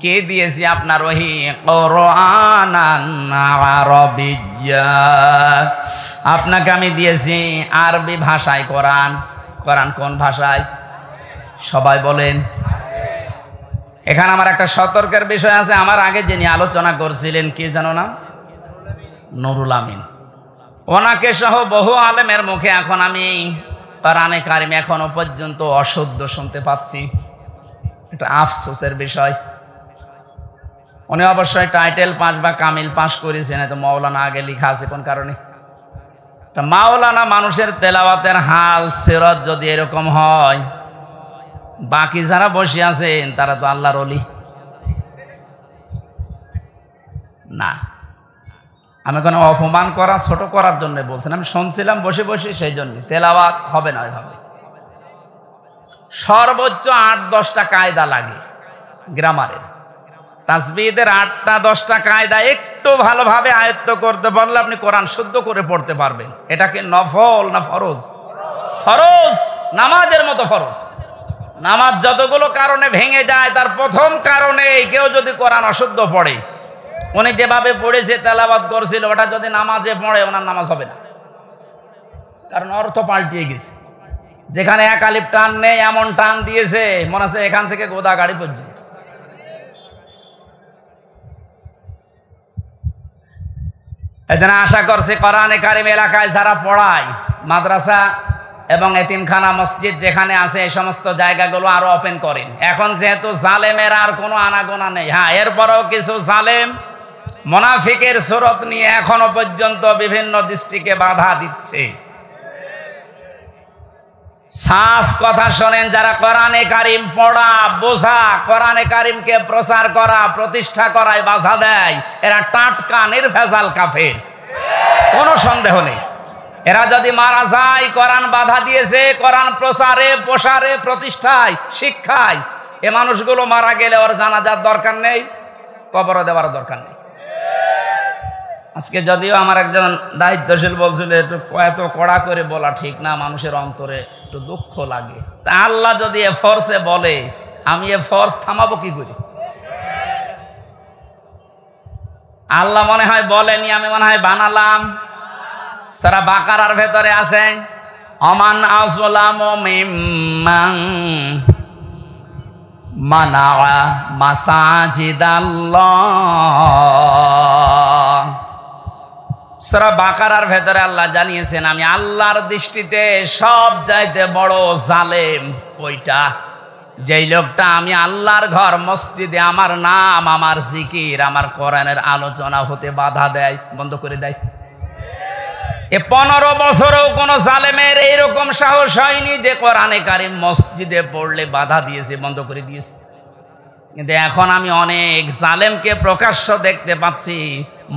কে দিয়েছি আপনার ওহী? কুরআনান আরাবিয়্যা, আপনাকে আমি দিয়েছি আরবি ভাষায় কোরআন। কোরআন কোন ভাষায়? সবাই বলেন। এখানে আমার একটা সতর্কের বিষয় আছে। আমার আগে যিনি আলোচনা করছিলেন কি জানো না? নুরুল আমিন। ওনাকে সহ বহু আলেমের মুখে এখন আমি কোরআনে কারিম এখনো পর্যন্ত অশুদ্ধ শুনতে পাচ্ছি। এটা আফসোসের বিষয়। উনি অবশ্যই টাইটেল পাস বা কামিল পাস করেছেন, তো মাওলানা আগে লেখা আছে কোন কারণে? মাওলানা মানুষের তেলাওয়াতের হাল সিরাত যদি এরকম হয়, বাকি যারা বসে আছেন তারা তো আল্লাহর ওলি না। আমি কোনো অপমান করা, ছোট করার জন্য বলছেন, আমি শুনছিলাম বসে বসে, সেই জন্য। তেলাওয়াত হবে না ওইভাবে। সর্বোচ্চ 8-10টা কায়দা লাগে গ্রামারের। তাসবিহের 8টা-10টা কায়দা একটু ভালোভাবে আয়ত্ত করতে পারলে আপনি কোরআন শুদ্ধ করে পড়তে পারবেন। এটাকে নফল না ফরজ? ফরজ, নামাজের মতো ফরজ। নামাজ যতগুলো কারণে ভেঙে যায়, তার প্রথম কারণে কেউ যদি কোরআন অশুদ্ধ পড়ে, উনি যেভাবে পড়েছে তেলাওয়াত করছিল, ওটা যদি নামাজে পড়ে ওনার নামাজ হবে না, কারণ অর্থ পাল্টিয়ে গেছে। যেখানে এক আলিফ টান নেই এমন টান দিয়েছে মনে হচ্ছে এখান থেকে গোদা গাড়ি পর্যন্ত। এজন্য আশা করছি কোরআনে কারিম এলাকায় যারা পড়ায়, মাদ্রাসা এবং এতিমখানা মসজিদ যেখানে আছে, এই সমস্ত জায়গাগুলো আরো ওপেন করেন। এখন যেহেতু জালেমের আর কোনো আনাগোনা নেই, হ্যাঁ এরপরেও কিছু জালেম মুনাফিকের সুরত নিয়ে এখনো পর্যন্ত বিভিন্ন দৃষ্টিকে বাধা দিচ্ছে। সাফ কথা শোনেন, যারা কোরআনে কারিম পড়া বোঝা, কোরআনে কারিমকে প্রচার করা প্রতিষ্ঠা করায় বাধা দেয়, এরা টাটকা নির্ভেজাল কাফের, কোনো সন্দেহ নেই। এরা যদি মারা যায়, কোরআন বাধা দিয়েছে, কোরআন প্রচারে প্রসারে প্রতিষ্ঠায় শিক্ষায়, এ মানুষগুলো মারা গেলে ওর জানাজার দরকার নেই, কবর দেওয়ার দরকার নেই। আজকে যদিও আমার একজন দায়িত্বশীল বলছিল এত কড়া করে বলা ঠিক না, মানুষের অন্তরে একটু দুঃখ লাগে। তা আল্লাহ যদি এ ফোর্সে বলে, আমি এ ফোর্স থামাবো কি করে? আল্লাহ মনে হয় বলেনি, আমি মনে হয় বানালাম। সূরা বাকারার ভেতরে আসে অমান আযলামু মিম্মান মানা মাসাজিদাল্লাহ। সূরা বাকারার ভেতরে আল্লাহ জানিয়েছেন, আমি আল্লাহর দৃষ্টিতে সব চাইতে বড় জালেম ওইটা, যেই লোকটা আমি আল্লাহর ঘর মসজিদে আমার নাম, আমার জিকির, আমার কোরআনের আলোচনা হতে বাধা দেয়, বন্ধ করে দেয়। এ 15 বছরেও কোন জালেমের এইরকম সাহস হয়নি যে কোরআনে কারিম মসজিদে পড়লে বাধা দিয়েছে, বন্ধ করে দিয়েছে। কিন্তু এখন আমি অনেক জালেমকে প্রকাশ্য দেখতে পাচ্ছি,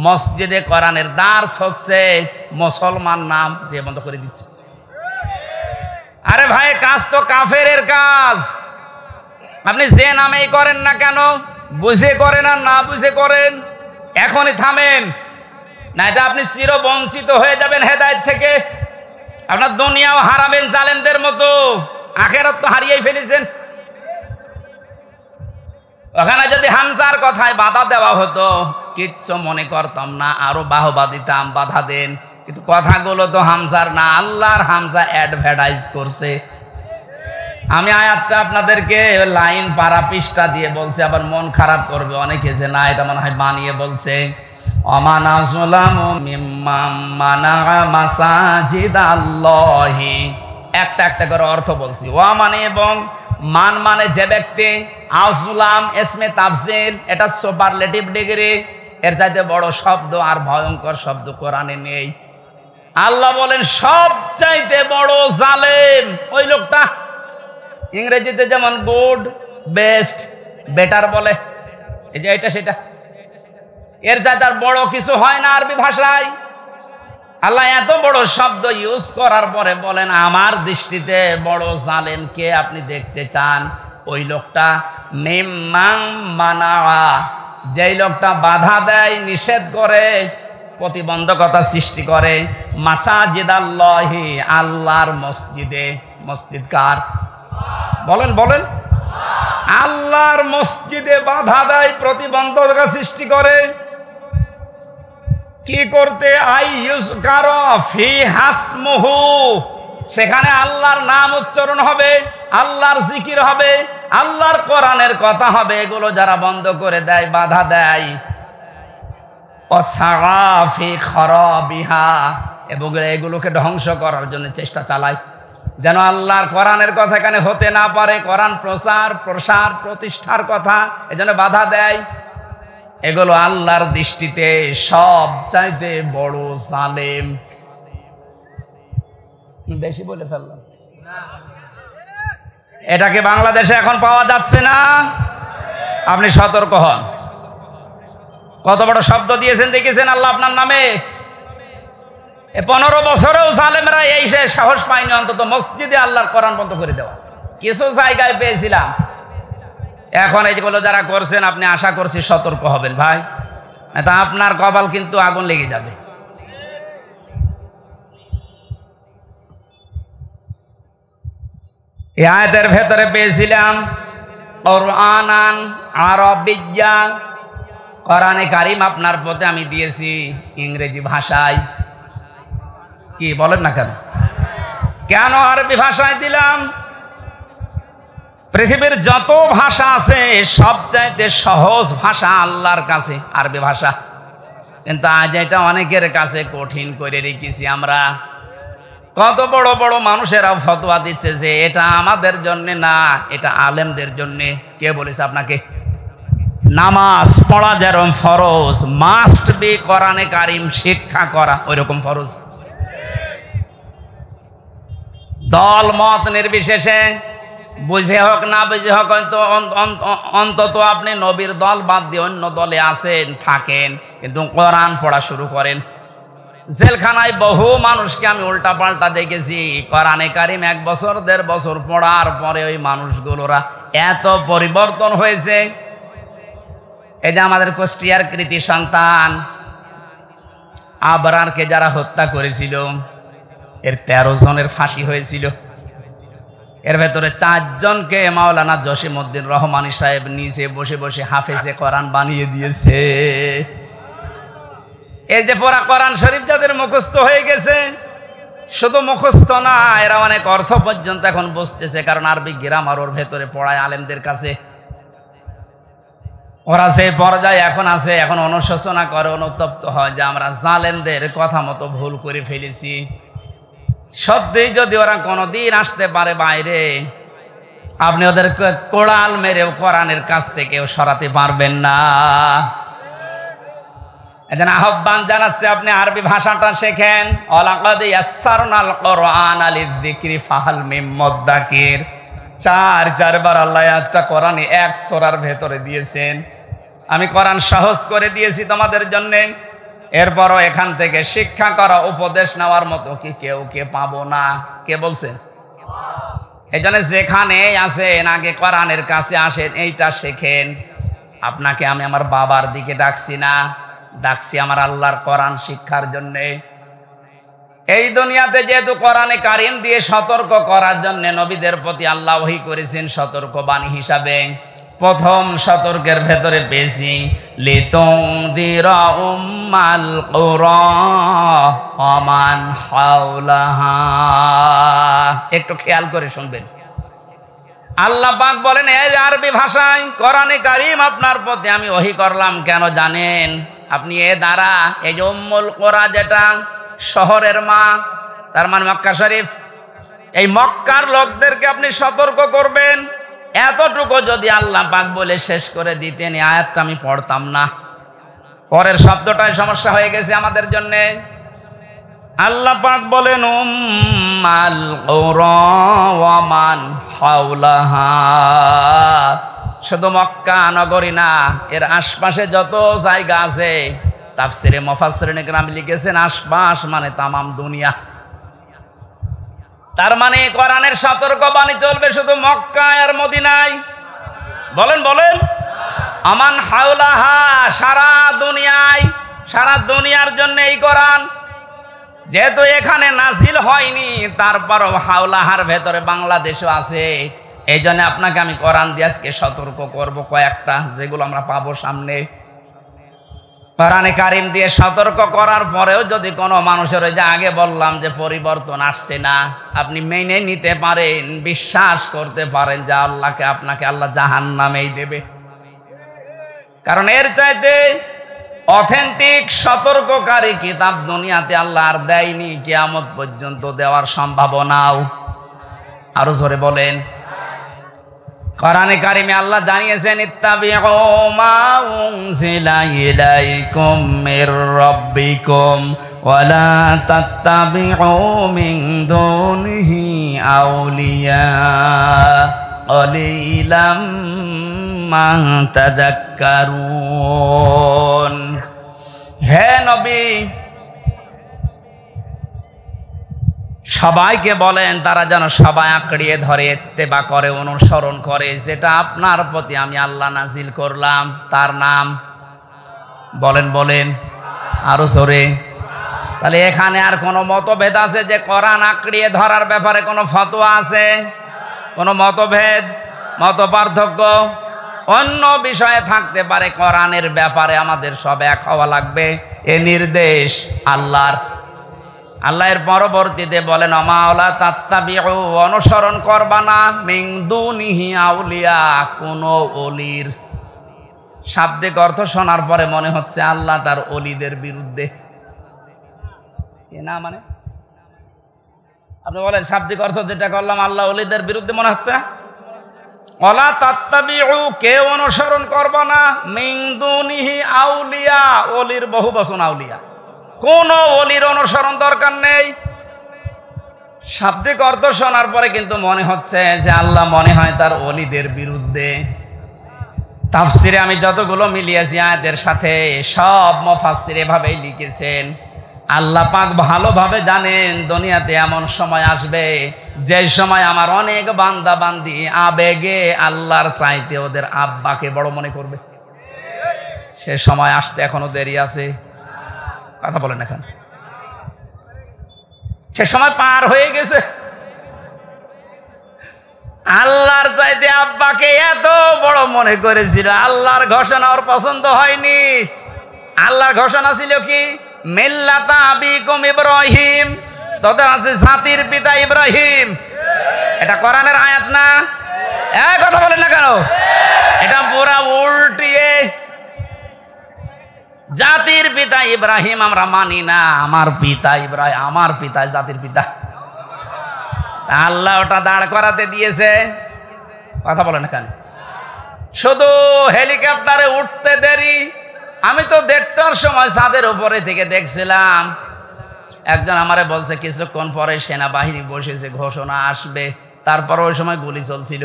মসজিদে কোরআনের দার্স হচ্ছে, মুসলমান নাম যে বন্ধ করে দিচ্ছে। আরে ভাই, কাজ তো কাফেরের কাজ, আপনি যে নামেই করেন না কেন, বুঝে করেন আর না বুঝে করেন, এখনই থামেন, না এটা আপনি চিরবঞ্চিত হয়ে যাবেন হেদায়েত থেকে। আপনার দুনিয়াও হারাবেন জালেমদের মতো, আখিরাত তো হারিয়েই ফেলেছেন। ওখানে যদি হামজার কথায় বাধা দেওয়া হতো কিচ্ছু মনে করতাম না, আরো বাহবা দিতাম, বাধা দেন, কিন্তু কথাগুলো তো হামজার না, আল্লাহর হামজা অ্যাডভার্টাইজ করছে। আমি আয়াতটা আপনাদেরকে লাইন পারা পৃষ্ঠা দিয়ে বলছি, আবার মন খারাপ করবে অনেকে যে না এটা মনে হয় বানিয়ে বলছে। অমান আযলামু মিম্মান মানা মাসাজিদাল্লাহি, একটা একটা করে অর্থ বলছি। ওয়া মানে এবং, মান মানে যে ব্যক্তি, আযলাম ইসমে তাফজিল, এটা সুপারলেটিভ ডিগ্রি, এর চাইতে বড় শব্দ আর ভয়ঙ্কর শব্দ কোরআনে নেই। আল্লাহ বলেন সব চাইতে বড় জালেম ওই লোকটা। ইংরেজিতে যেমন গুড, বেস্ট, বেটার বলে, এই যে এটা সেটা, এর চাইতে আর বড় কিছু হয় না আরবি ভাষায়। আল্লাহ এত বড় শব্দ ইউজ করার পরে বলেন আমার দৃষ্টিতে বড় জালেম কে আপনি দেখতে চান? ওই লোকটা মিম্মান মানা, যেই লোকটা বাধা দেয়, নিষেধ করে, প্রতিবন্ধকতা সৃষ্টি করে, মাসাজিদাল্লাহি, আল্লাহর মসজিদে। মসজিদ কার? বলেন বলেন। আল্লাহর মসজিদে বাধা দেয়, প্রতিবন্ধকতা সৃষ্টি করে। কি করতে? সেখানে আল্লাহর নাম উচ্চারণ হবে, আল্লাহর জিকির হবে, আল্লাহর কোরআনের কথা হবে। এগুলো যারা বন্ধ করে দেয়, বাধা দেয়, এবং এগুলোকে ধ্বংস করার জন্য চেষ্টা চালায়, যেন আল্লাহর কোরআনের কথা এখানে হতে না পারে, কোরআন প্রচার প্রসার প্রতিষ্ঠার কথা, এজন্য বাধা দেয়। এগুলো আল্লাহর দৃষ্টিতে সব চাইতে বড় জালেম। বেশি বলে ফেললাম। এটাকে বাংলাদেশে এখন পাওয়া যাচ্ছে না, আপনি সতর্ক হন। কত বড় শব্দ দিয়েছেন দেখেছেন আল্লাহ আপনার নামে। 15 বছরেও জালেমরা এই সাহস পায়নি অন্তত মসজিদে আল্লাহর কোরআন বন্ধ করে দেওয়া। কিছু জায়গায় পেয়েছিলাম, এখন এইগুলো যারা করছেন আপনি আশা করছি সতর্ক হবেন ভাই, তা আপনার কপাল কিন্তু আগুন লেগে যাবে। এই আয়াতের ভেতরে পেয়েছিলাম কুরআনান আরাবিয়্যা, কোরআনে কারিম আপনার পথে আমি দিয়েছি ইংরেজি ভাষায়। কি বলেন না কেন? কেন আরবি ভাষায় দিলাম? পৃথিবীর যত ভাষা আছে সবচাইতে সহজ ভাষা আল্লাহর কাছে আরবি ভাষা, কিন্তু আজ এটা অনেকের কাছে কঠিন করে রেখেছি আমরা। কত বড় বড় মানুষেরা ফতোয়া দিচ্ছে যে এটা আমাদের জন্য না, এটা আলেমদের জন্য। কে বলেছে আপনাকে? নামাজ পড়া যেরকম ফরজ, মাস্ট বি কোরআনে কারিম শিক্ষা করা ওইরকম ফরজ। দল মত নির্বিশেষে, বুঝে হোক না বুঝে হোক, অন্তত আপনি নবীর দল বাদ দিয়ে অন্য দলে আছেন থাকেন, কিন্তু কোরআন পড়া শুরু করেন। জেলখানায় বহু মানুষকে আমি উল্টা পাল্টা দেখেছি, কোরআনে কারিম 1 বছর 1.5 বছর পড়ার পরে ওই মানুষগুলোরা এত পরিবর্তন হয়েছে। এই যে আমাদের কুষ্টিয়ার কৃতি সন্তান আবরারকে যারা হত্যা করেছিল, এর 13 জনের ফাঁসি হয়েছিল। এর ভেতরে 4 জনকে মাওলানা জসিমউদ্দিন রহমানী সাহেব নিচে বসে বসে হাফেজে কোরআন বানিয়ে দিয়েছে। এই যে পড়া কোরআন শরীফ যাদের মুখস্থ হয়ে গেছে, শুধু মুখস্থ না, এরা অনেক অর্থ পর্যন্ত এখন বুঝতেছে, কারণ আরবি গ্রামার ওর ভেতরে পড়ায় আলেমদের কাছে। ওরা যে পর্যায়ে এখন আছে, এখন অনুশোচনা করে, অনুতপ্ত হয় যে আমরা জালেমদের কথা মতো ভুল করে ফেলেছি। সত্যি যদি ওরা কোনোদিন আসতে পারে বাইরে, আপনি ওদেরকে কোড়াল মেরেও কোরআনের কাছ থেকেও সরাতে পারবেন না। এজন্য আহ্বান জানাচ্ছে, আপনি আরবি ভাষাটা শেখেন। ওয়ালাকাদ ইয়াসসারনাল কোরআনা লিযিকরি ফাহাল মিন মুদ্দাকির। 4 বার আল্লাহ আয়াতটা কোরআনে 1 সূরার ভেতরে দিয়েছেন। আমি কোরআন সহজ করে দিয়েছি তোমাদের জন্য, এরপরও এখান থেকে শিক্ষা করা, উপদেশ নেওয়ার মতো কি কেউ পাবো না? কে বলছেন? এই জন্য যেখানে আছেন আগে কোরআনের কাছে আসেন, এইটা শেখেন। আপনাকে আমি আমার বাবার দিকে ডাকছি না, ডাকছি আমার আল্লাহর কোরআন শিক্ষার জন্যে। এই দুনিয়াতে যেহেতু কোরআনে কারিম দিয়ে সতর্ক করার জন্য নবীদের প্রতি আল্লাহ ওহী করেছেন সতর্ক বাণী হিসাবে। প্রথম সতর্কের ভেতরে বেশি লিতুনযিরা উম্মাল কুরা ওয়া মান হাওলাহা। একটু খেয়াল করে শুনবেন। আল্লাহ পাক বলেন, এই আরবি ভাষায় কোরআনে কারিম আপনার প্রতি আমি ওহী করলাম কেন জানেন? আপনি এ দ্বারা এই যে উম্মুল কুরা, যেটা শহরের মা, তার মানে মক্কা শরীফ, এই মক্কার লোকদেরকে আপনি সতর্ক করবেন। এতটুকু যদি আল্লাহ পাক বলে শেষ করে দিতেন, এই আয়াতটা আমি পড়তাম না। পরের শব্দটাই সমস্যা হয়ে গেছে আমাদের জন্য। আল্লাহ পাক বলেন উম্মাল কুরা ওয়া মান হাওলাহা। শুধু মক্কা নগরী না, এর আশপাশে যত জায়গা আছে, তাফসিরে মুফাসসিরিন কেরাম লিখেছেন আশপাশ মানে তামাম দুনিয়া। তার মানে কোরআনের সতর্কবাণী চলবে শুধু মক্কা আর মদিনায়? বলেন বলেন। আমান হাওলাহা, সারা দুনিয়ায়, সারা দুনিয়ার জন্য এই কোরআন। যেহেতু এখানে নাজিল হয়নি, তারপরও হাওলাহার ভেতরে বাংলাদেশও আছে। এই জন্য আপনাকে আমি কোরআন দিয়ে আজকে সতর্ক করব কয়েকটা, যেগুলো আমরা পাবো সামনে। কোরআনে কারিম দিয়ে সতর্ক করার পরেও যদি কোনো মানুষের, ওই যে আগে বললাম যে পরিবর্তন আসছে না, আপনি মেনে নিতে পারেন, বিশ্বাস করতে পারেন যে আল্লাহকে, আপনাকে আল্লাহ জাহান্নামেই দেবে। কারণ এর চাইতে অথেন্টিক সতর্ককারী কিতাব দুনিয়াতে আল্লাহ আর দেয়নি, কিয়ামত পর্যন্ত দেওয়ার সম্ভাবনাও। আরো জোরে বলেন। কোরআনে কারিমে আল্লাহ জানিয়েছেন ইত্তাবিউ মা উনজিলা ইলাইকুম মির রাব্বিকুম ওয়া লা তাত্তাবিউ মিন দুনিহি আউলিয়া ক্বালিলাম মা তাযাক্কারুন। হে নবী, সবাইকে বলেন তারা যেন সবাই আঁকড়িয়ে ধরে, ইত্তেবা করে, অনুসরণ করে যেটা আপনার প্রতি আমি আল্লাহ নাজিল করলাম, তার নাম বলেন বলেন আরো জোরে। তাহলে এখানে আর কোনো মতভেদ আছে যে কোরআন আঁকড়িয়ে ধরার ব্যাপারে কোনো ফতোয়া আছে? কোনো মতভেদ, মত পার্থক্য অন্য বিষয়ে থাকতে পারে, কোরআনের ব্যাপারে আমাদের সব এক হওয়া লাগবে। এ নির্দেশ আল্লাহর। আল্লাহ এর পরবর্তীতে বলেন ওয়ালা তাত্তাবিউ, অনুসরণ করবা না, মিন দুনিহি আউলিয়া, কোন ওলির। শাব্দিক অর্থ শোনার পরে মনে হচ্ছে আল্লাহ তার ওলিদের বিরুদ্ধে। না মানে আপনি বলেন শাব্দিক অর্থ যেটা করলাম আল্লাহ ওলিদের বিরুদ্ধে মনে হচ্ছে? ওয়ালা তাত্তাবিউ, কেউ অনুসরণ করবা না, মিন দুনিহি আউলিয়া, ওলির বহু বচন আউলিয়া, কোন ওলির অনুসরণ দরকার নেই। শাব্দিক অর্থ শোনার পরে কিন্তু মনে হচ্ছে যে আল্লাহ মনে হয় তার ওলিদের বিরুদ্ধে। তাফসিরে আমি যতগুলো মিলিয়েছি আয়াতের সাথে, সব মুফাসসির এভাবেই লিখেছেন। আল্লাহ পাক ভালোভাবে জানেন দুনিয়াতে এমন সময় আসবে যে সময় আমার অনেক বান্দা বান্দি আবেগে আল্লাহর চাইতে ওদের আব্বাকে বড় মনে করবে। সে সময় আসতে এখনো দেরি আছে। কথা বলেন এখন, সে সময় পার হয়ে গেছে। আল্লাহর চাইতে আব্বাকে এত বড় মনে করেছিল, আল্লাহর ঘোষণা ওর পছন্দ হয়নি। আল্লাহর ঘোষণা ছিল কি? মিল্লাতা আবিকুম ইব্রাহিম, তোদের আছে জাতির পিতা ইব্রাহিম। এটা কোরআনের আয়াত না? এই কথা বলেন না কেন? এটা পুরা উল্টিয়ে, জাতির পিতা ইব্রাহিম আমরা মানি না, আমার পিতা ইব্রাহিম, আমার পিতা জাতির পিতা। আল্লাহ ওটা দাঁড় করাতে দিয়েছে। কথা বলেন না কেন? শুধু হেলিকপ্টারে উঠতে দেরি। আমি তো 1:30টার সময় ছাদের উপরে থেকে দেখছিলাম, একজন আমারে বলছে কিছুক্ষণ পরে সেনাবাহিনী বসেছে, ঘোষণা আসবে। তারপর ওই সময় গুলি চলছিল,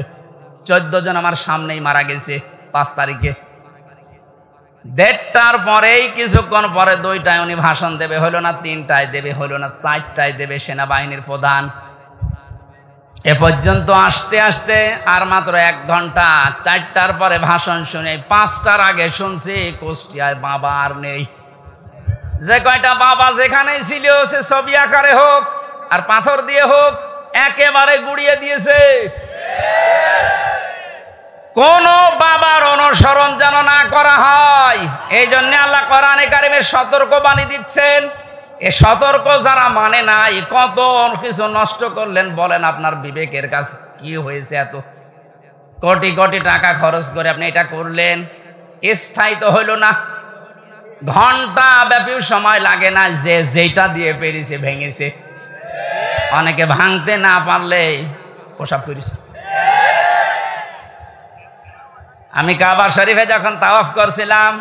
14 জন আমার সামনেই মারা গেছে 5 তারিখে। 1:30টার পরেই কিছুক্ষণ পরে 2টায় উনি ভাষণ দেবে, হলো না 3টায় দেবে, হলো না 4টায় দেবে সেনাবাহিনীর প্রধান। এ পর্যন্ত আসতে আসতে আর মাত্র 1 ঘন্টা। 4টার পরে ভাষণ শুনে 5টার আগে শুনছি কুষ্টিয়ায় বাবা আর নেই। যে কয়টা বাবা যেখানেই ছিল সে ছবি আকারে হোক আর পাথর দিয়ে হোক একেবারে গুড়িয়ে দিয়েছে। কোন বাবার অনুসরণ যেন না করা হয়, এই জন্য আল্লাহ কোরআনে কারিমে সতর্ক বাণী দিচ্ছেন। এ সতর্ক যারা মানে নাই, কত কিছু নষ্ট করলেন বলেন। আপনার বিবেকের কাছে কি হয়েছে? এত কোটি কোটি টাকা খরচ করে আপনি এটা করলেন, স্থায়ী তো হইল না। ঘন্টা ব্যাপী সময় লাগে না, যে যেটা দিয়ে পেরেছে ভেঙেছে। অনেকে ভাঙতে না পারলে প্রসাব করেছে। আমি কাবা শরীফে যখন তাওয়াফ করছিলাম,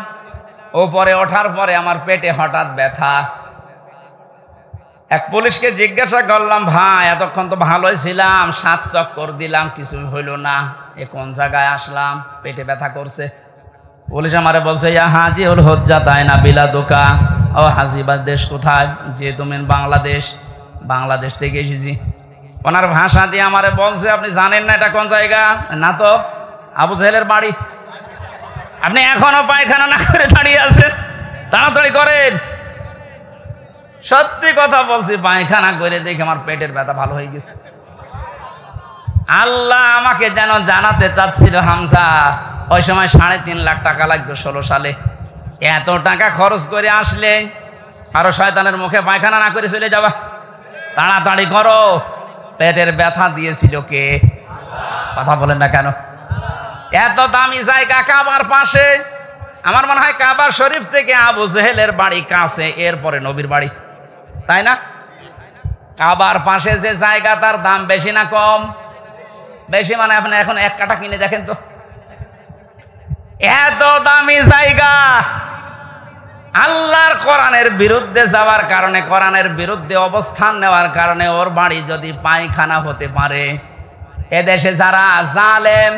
ওপরে ওঠার পরে আমার পেটে হঠাৎ ব্যথা। এক পুলিশকে জিজ্ঞাসা করলাম, ভাই এতক্ষণ তো ভালোই ছিলাম, 7 চক্কর দিলাম, কিছু হইল না, এ কোন জায়গায় আসলাম, পেটে ব্যথা করছে। পুলিশ আমারে বলছে, ইয়া হাজি উল হজ্জা তাই না বিলাদুকা, ও হাজিবা দেশ কোথায়? যে তুমি বাংলাদেশ। বাংলাদেশ থেকে এসেছি। ওনার ভাষা দিয়ে আমারে বলছে, আপনি জানেন না এটা কোন জায়গা? না তো। আবু জেহেলের বাড়ি। আপনি এখনো পায়খানা না করে দাঁড়িয়ে আছেন, তাড়াতাড়ি করেন। সত্যি কথা বলছি, পায়খানা করে দেখে আমার পেটের ব্যথা ভালো হয়ে গেছে। আল্লাহ আমাকে যেন জানাতে চাচ্ছিল, হামজা ওই সময় 3.5 লাখ টাকা লাগতো 16 সালে। এত টাকা খরচ করে আসলে আরো শয়তানের মুখে পায়খানা না করে চলে যাবা, তাড়াতাড়ি করো। পেটের ব্যথা দিয়েছিল কে? কথা বলেন না কেন? এত দামি জায়গা কাবার পাশে। আমার মনে হয় কাবা শরীফ থেকে আবু জেহেলের বাড়ি কাছে, এরপরে নবীর বাড়ি, তাই না? কাবার পাশে যে জায়গা, তার দাম বেশি না কম? বেশি। মানে আপনি এখন 1 কাঠা কিনে দেখেন তো, এত দামি জায়গা। আল্লাহর কোরআনের বিরুদ্ধে যাওয়ার কারণে, কোরআনের বিরুদ্ধে অবস্থান নেওয়ার কারণে ওর বাড়ি যদি পায়খানা হতে পারে, এদেশে যারা জালেম,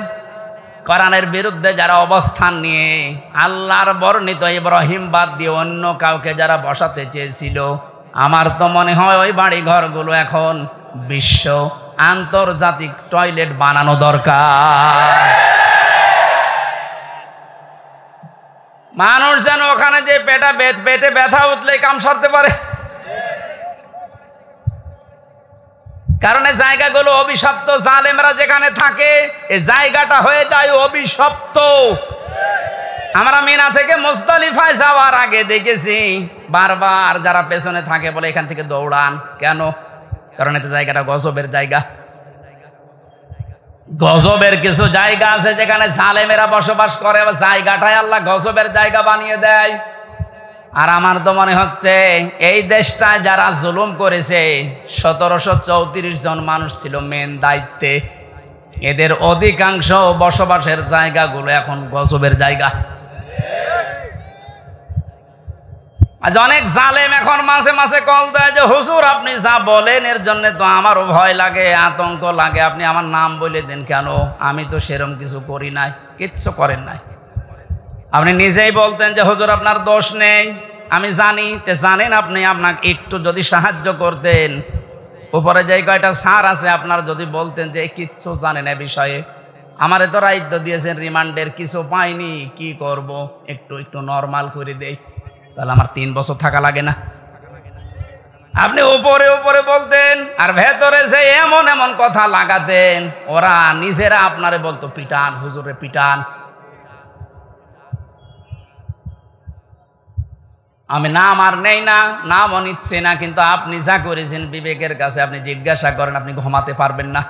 কোরআনের বিরুদ্ধে যারা অবস্থান নিয়ে আল্লাহর বর্ণিত ইব্রাহিম বাদ দিয়ে অন্য কাউকে যারা বসাতে চেয়েছিল, আমার তো মনে হয় ওই বাড়ি ঘরগুলো এখন বিশ্ব আন্তর্জাতিক টয়লেট বানানো দরকার। মানুষ যেন ওখানে যে পেটে ব্যথা উঠলে কাম সারতে পারে। কারণ এই জায়গাগুলো অভিশপ্ত, জালেমরা যেখানে থাকে এই জায়গাটা হয়ে যায় অভিশপ্ত। আমরা মিনা থেকে মুজদালিফায় যাওয়ার আগে দেখেছি বারবার যারা পেছনে থাকে বলে এখান থেকে দৌড়ান কেন? কারণ এটা জায়গাটা গজবের জায়গা। গজবের কিছু জায়গা আছে যেখানে জালেমেরা বসবাস করে, জায়গাটাই আল্লাহ গজবের জায়গা বানিয়ে দেয়। আর আমার তো মনে হচ্ছে এই দেশটায় যারা জুলুম করেছে 1734 জন মানুষ ছিল মেন দায়িত্বে। এদের অধিকাংশ বসবাসের জায়গাগুলো এখন গজবের জায়গা। আজ অনেক জালেম এখন মাঝে মাঝে কল দেয় যে হুজুর আপনি যা বলেন এর জন্য তো আমারও ভয় লাগে, আতঙ্ক লাগে, আপনি আমার নাম বলে দেন কেন? আমি তো সেরকম কিছু করি নাই। কিচ্ছু করেন নাই। আপনি নিজেই বলতেন যে হুজুর আপনার দোষ নেই, আমি জানি। তে জানেন আপনি, আপনাকে একটু যদি সাহায্য করতেন, উপরে যে কয়টা স্যার আছে আপনার যদি বলতেন যে কিচ্ছু জানেন এ বিষয়ে, আমারে তো দায়িত্ব দিয়েছেন রিমান্ডের, কিছু পাইনি, কি করব, একটু একটু নরমাল করে দেই, তাহলে আমার 3 বছর থাকা লাগে না। আপনি উপরে উপরে বলতেন আর ভেতরে যে এমন এমন কথা লাগাতেন, ওরা নিজেরা আপনারে বলতো পিটান, হুজুরে পিটান। আমি নাম আর নেই না, নামও নিচ্ছে না, কিন্তু আপনি যা করেছেন বিবেকের কাছে আপনি জিজ্ঞাসা করেন, আপনি ঘুমাতে পারবেন না।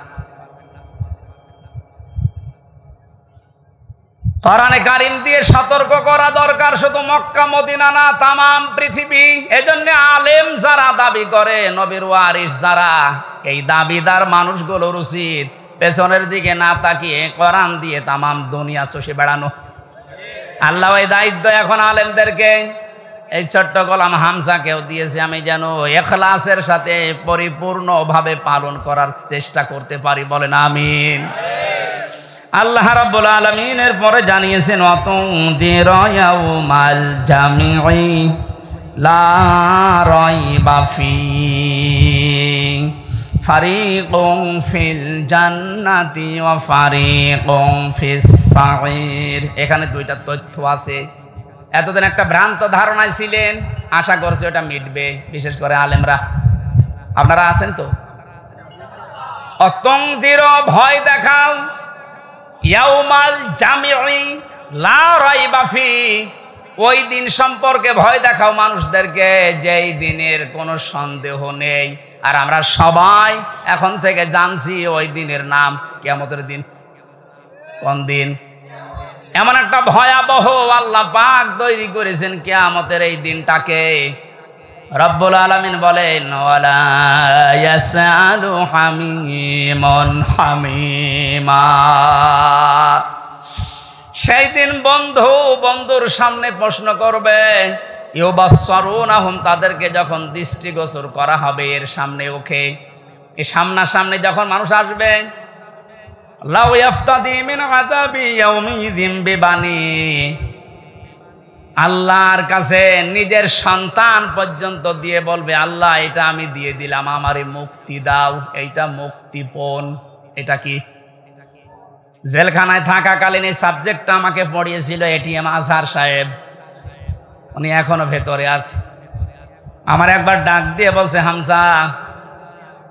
কোরআনে কারীম দিয়ে সতর্ক করা দরকার, শুধু মক্কা মদিনা না, তামাম পৃথিবী। এজন্য আলেম যারা দাবি করে, নবীর ওয়ারিস যারা, এই দাবিদার মানুষগুলোর উচিত পেছনের দিকে না তাকিয়ে কোরআন দিয়ে তামাম দুনিয়া চষে বেড়ানো। আল্লাহ এই দায়িত্ব এখন আলেমদেরকে, এই ছোট্ট গোলাম হামজাকেও দিয়েছে। আমি যেন ইখলাসের সাথে পরিপূর্ণভাবে পালন করার চেষ্টা করতে পারি, বলেন আমিন। আল্লাহ রাব্বুল আলামিন এর পরে জানিয়েছেন ওয়াতুনদিরা ইয়াউমাল জামিঈ লা রাইবা ফীহি ফারিকুন ফিল জান্নাতি ওয়া ফারিকুন ফিস সাঈর। এখানে দুইটা তথ্য আছে। এতদিন একটা ভ্রান্ত ধারণায় ছিলেন, আশা করছি ওটা মিটবে, বিশেষ করে আলেমরা। আপনারা আছেন তো? অতুনদিরা ভয় দেখাও, ইয়াউমাল জামিঈ লা রাইবা ফীহি, ওই দিন সম্পর্কে ভয় দেখাও মানুষদেরকে, যেই দিনের কোনো সন্দেহ নেই। আর আমরা সবাই এখন থেকে জানছি ওই দিনের নাম কিয়ামতের দিন। কোন দিন? এমন একটা ভয়াবহ আল্লাহ পাক তৈরি করেছেন কিয়ামতের এই দিনটাকে। রব্বুল আলামিন বলেন ওয়ালা ইয়াসআলু হামিমুন হামিমা। সেই দিন বন্ধু বন্ধুর সামনে প্রশ্ন করবে, ইউবাসসারুনাহুম, তাদেরকে যখন দৃষ্টিগোচর করা হবে এর সামনে, ওকে এই সামনাসামনি যখন মানুষ আসবে, লাউ ইয়াফতাদি মিন আযাবি ইয়াউমিযিন বিবানি, আল্লাহর কাছে নিজের সন্তান পর্যন্ত দিয়ে বলবে আল্লাহ এটা আমি দিয়ে দিলাম, আমারে মুক্তি দাও, এইটা মুক্তিপণ। এটা কি? জেলখানায় থাকাকালীন এই সাবজেক্টটা আমাকে পড়িয়েছিল এটিএম আজহার সাহেব, উনি এখনো ভেতরে আছে। আমার একবার ডাক দিয়ে বলছে, হামজা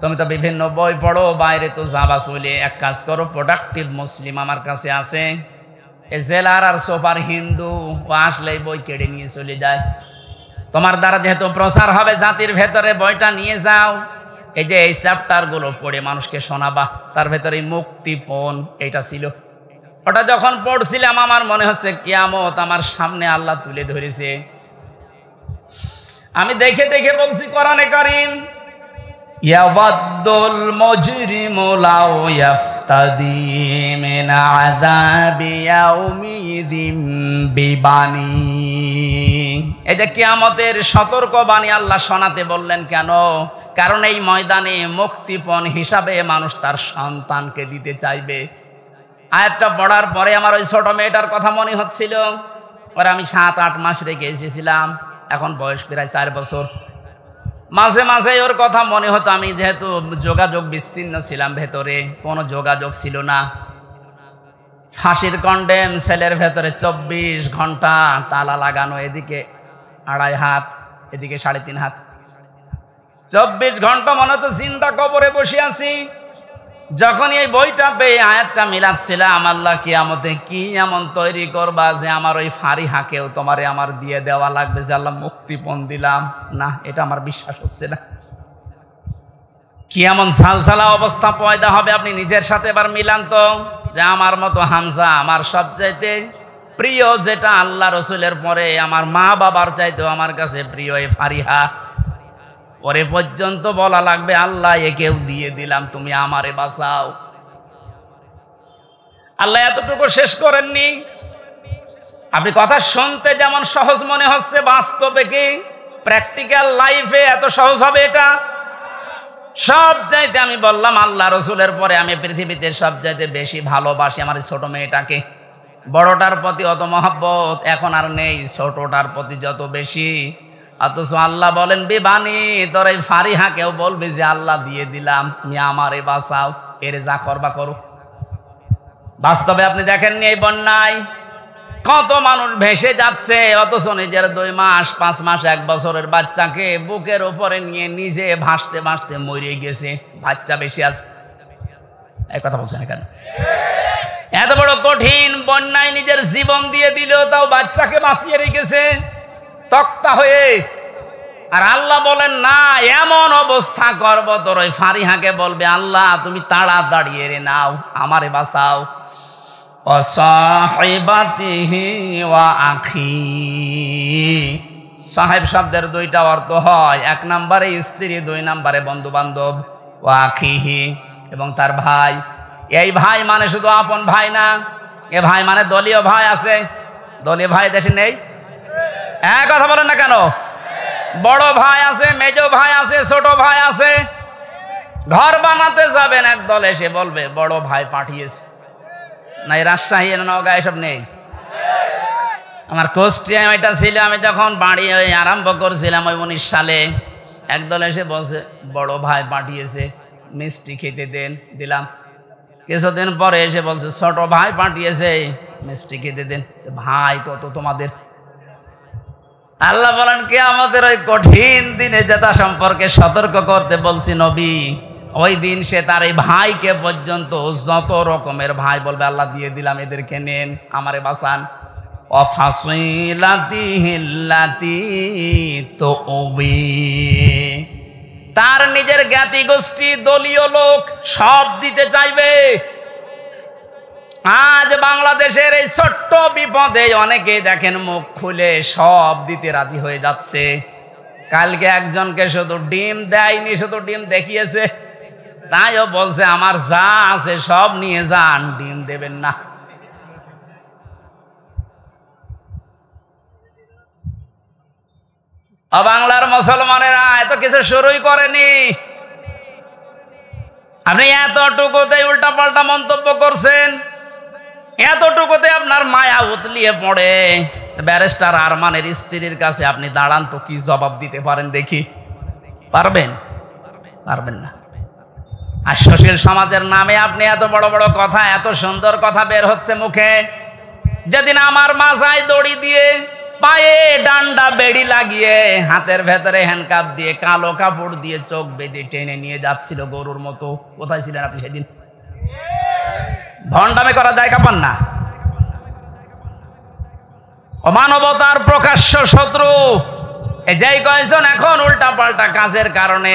তুমি তো বিভিন্ন বই পড়ো, বাইরে তো যাবা চলে, এক কাজ করো, প্রোডাক্টিভ মুসলিম আমার কাছে আছে, এই জেলার আর সোফার হিন্দু, ও আসলেই বই কেড়ে নিয়ে চলে যায়। তোমার দ্বারা যেহেতু প্রচার হবে জাতির ভেতরে, বইটা নিয়ে যাও, এই যে এই চ্যাপ্টারগুলো পড়ে মানুষকে শোনাবা। তার ভেতরে মুক্তিপণ এইটা ছিল। ওটা যখন পড়ছিলাম আমার মনে হচ্ছে কিয়ামত আমার সামনে আল্লাহ তুলে ধরেছে। আমি দেখে দেখে বলছি কোরআনে কারীম, ইয়াওয়াদ্দুল মুজরিমু লাউ ইয়াফতাদি মিন আযাবি ইয়াউমিযিন বিবানি। এই যে কিয়ামতের সতর্কবাণী আল্লাহ শোনাতে বললেন কেন? কারণ এই ময়দানে মুক্তিপণ হিসাবে মানুষ তার সন্তানকে দিতে চাইবে। আয়াতটা পড়ার পরে আমার ওই ছোট মেয়েটার কথা মনে হচ্ছিল, ওরা আমি 7-8 মাস রেখে এসেছিলাম, এখন বয়স প্রায় 4 বছর। মাঝে মাঝে ওর কথা মনে হতো, আমি যেহেতু যোগাযোগ বিচ্ছিন্ন ছিলাম, ভেতরে কোনো যোগাযোগ ছিল না। ফাঁসির কন্ডেম সেলের ভেতরে 24 ঘন্টা তালা লাগানো, এদিকে 2.5 হাত, এদিকে 3.5 হাত, 24 ঘন্টা মনে হতো জিন্দা কবরে বসে আছি। যখন এই বইটা পেয়ে আয়াতটা মিলাচ্ছিলাম, আল্লাহ কিয়ামতে কি এমন তৈরি করবা যে আমার ওই ফারিহাকেও তোমারে আমার দিয়ে দেওয়া লাগবে, যে আল্লাহ মুক্তিপণ দিলাম, না এটা আমার বিশ্বাস হচ্ছে না। কি এমন সালসালা অবস্থা পয়দা হবে আপনি নিজের সাথে এবার মিলান তো, যে আমার মতো হামজা, আমার সবচাইতে প্রিয় যেটা আল্লাহ রসুলের পরে আমার মা বাবার চাইতেও আমার কাছে প্রিয় এই ফারিহা, পরে পর্যন্ত বলা লাগবে আল্লাহ একেও দিয়ে দিলাম, তুমি আমারে বাঁচাও। আল্লাহ এতটুকু শেষ করেননি। আপনি কথা শুনতে যেমন সহজ মনে হচ্ছে, বাস্তবে কি প্র্যাকটিক্যাল লাইফে এত সহজ হবে এটা? সব চাইতে আমি বললাম আল্লাহ রসুলের পরে আমি পৃথিবীতে সব চাইতে বেশি ভালোবাসি আমার ছোট মেয়েটাকে। বড়টার প্রতি অত মহব্বত এখন আর নেই, ছোটটার প্রতি যত বেশি। অথচ আল্লাহ বলেন বিবানি তোর এই ফারিহাকেও বলবি যে আল্লাহ দিয়ে দিলাম, তুমি আমারে বাঁচাও, এর যা করবা করো। বাস্তবে আপনি দেখেননি এই বন্যায় কত মানুষ ভেসে যাচ্ছে, অথচ নিজের 2 মাস 5 মাস 1 বছরের বাচ্চাকে বুকের উপরে নিয়ে নিজে ভাসতে ভাসতে মরে গেছে। বাচ্চা বেশি আছে, এই কথা বলছেন না কেন? এত বড় কঠিন বন্যায় নিজের জীবন দিয়ে দিল, তাও বাচ্চাকে বাঁচিয়ে রেখেছে তক্তা হয়ে। আর আল্লাহ বলেন না, এমন অবস্থা করব তোর ওই ফারিহাকে বলবে আল্লাহ তুমি তাড়াতাড়ি এরে নাও, আমারে বাঁচাও। অসাহিবাতিহি ওয়া আখি, সাহেব শব্দের 2টা অর্থ হয়, 1 নম্বরে স্ত্রী, 2 নম্বরে বন্ধু বান্ধব। ওয়া আখিহি, এবং তার ভাই। এই ভাই মানে শুধু আপন ভাই না, এ ভাই মানে দলীয় ভাই আছে। দলীয় ভাই দেশে নেই? এক কথা বলেন না কেন? বড় ভাই আছে, মেজ ভাই আছে, ছোট ভাই আছে। ঘর বানাতে যাবেন, একদল এসে বলবে বড় ভাই পাঠিয়েছে। না এই রাজশাহী নওগাঁ এসব নেই? আমার কোস্টিয়াম এটা ছিল, আমি যখন বাড়ি আরম্ভ করছিলাম ওই 19 সালে, একদল এসে বলছে বড় ভাই পাঠিয়েছে, মিষ্টি খেতে দেন, দিলাম। কিছুদিন পরে এসে বলছে ছোট ভাই পাঠিয়েছে, মিষ্টি খেতে দেন। ভাই কত তোমাদের? আল্লাহ বলেন কি আমাদের ওই কঠিন দিনে যেটা সম্পর্কে সতর্ক করতে বলছি নবী, ওই দিন সে তার এই ভাইকে পর্যন্ত যত রকমের ভাই বলবে আল্লাহ দিয়ে দিলাম, এদেরকে নেন, আমারে বাঁচান। তার নিজের জ্ঞাতি গোষ্ঠী, দলীয় লোক সব দিতে চাইবে। আজ বাংলাদেশের এই ছোট্ট বিপদে অনেকে দেখেন মুখ খুলে সব দিতে রাজি হয়ে যাচ্ছে। কালকে একজনকে শুধু ডিম দেয়নি, শুধু ডিম দেখিয়েছে, তাইও বলছে আমার যা আছে সব নিয়ে যান, ডিম দেবেন না। বাংলার মুসলমানেরা এত কিছু শুরুই করেনি, আপনি এতটুকুতে উল্টা পাল্টা মন্তব্য করছেন, এতটুকুতে আপনার মায়া উতলিয়ে পড়ে। ব্যারিস্টার আরমানের স্ত্রীর কাছে আপনি দাঁড়ান তো, কি জবাব দিতে পারেন দেখি? পারবেন? পারবেন না। আর সুশীল সমাজের নামে আপনি এত বড় বড় কথা, এত সুন্দর কথা বের হচ্ছে মুখে। যেদিন আমার মাথায় দড়ি দিয়ে, পায়ে ডান্ডা বেড়ি লাগিয়ে, হাতের ভেতরে হ্যান্ডকাপ দিয়ে, কালো কাপড় দিয়ে চোখ বেঁধে টেনে নিয়ে যাচ্ছিল গরুর মতো, কোথায় ছিলেন আপনি সেদিন? ভণ্ডামি করা জায়গা পান না। মানবতার প্রকাশ্য শত্রু যেই কয়েকজন এখন উল্টা পাল্টা কাজের কারণে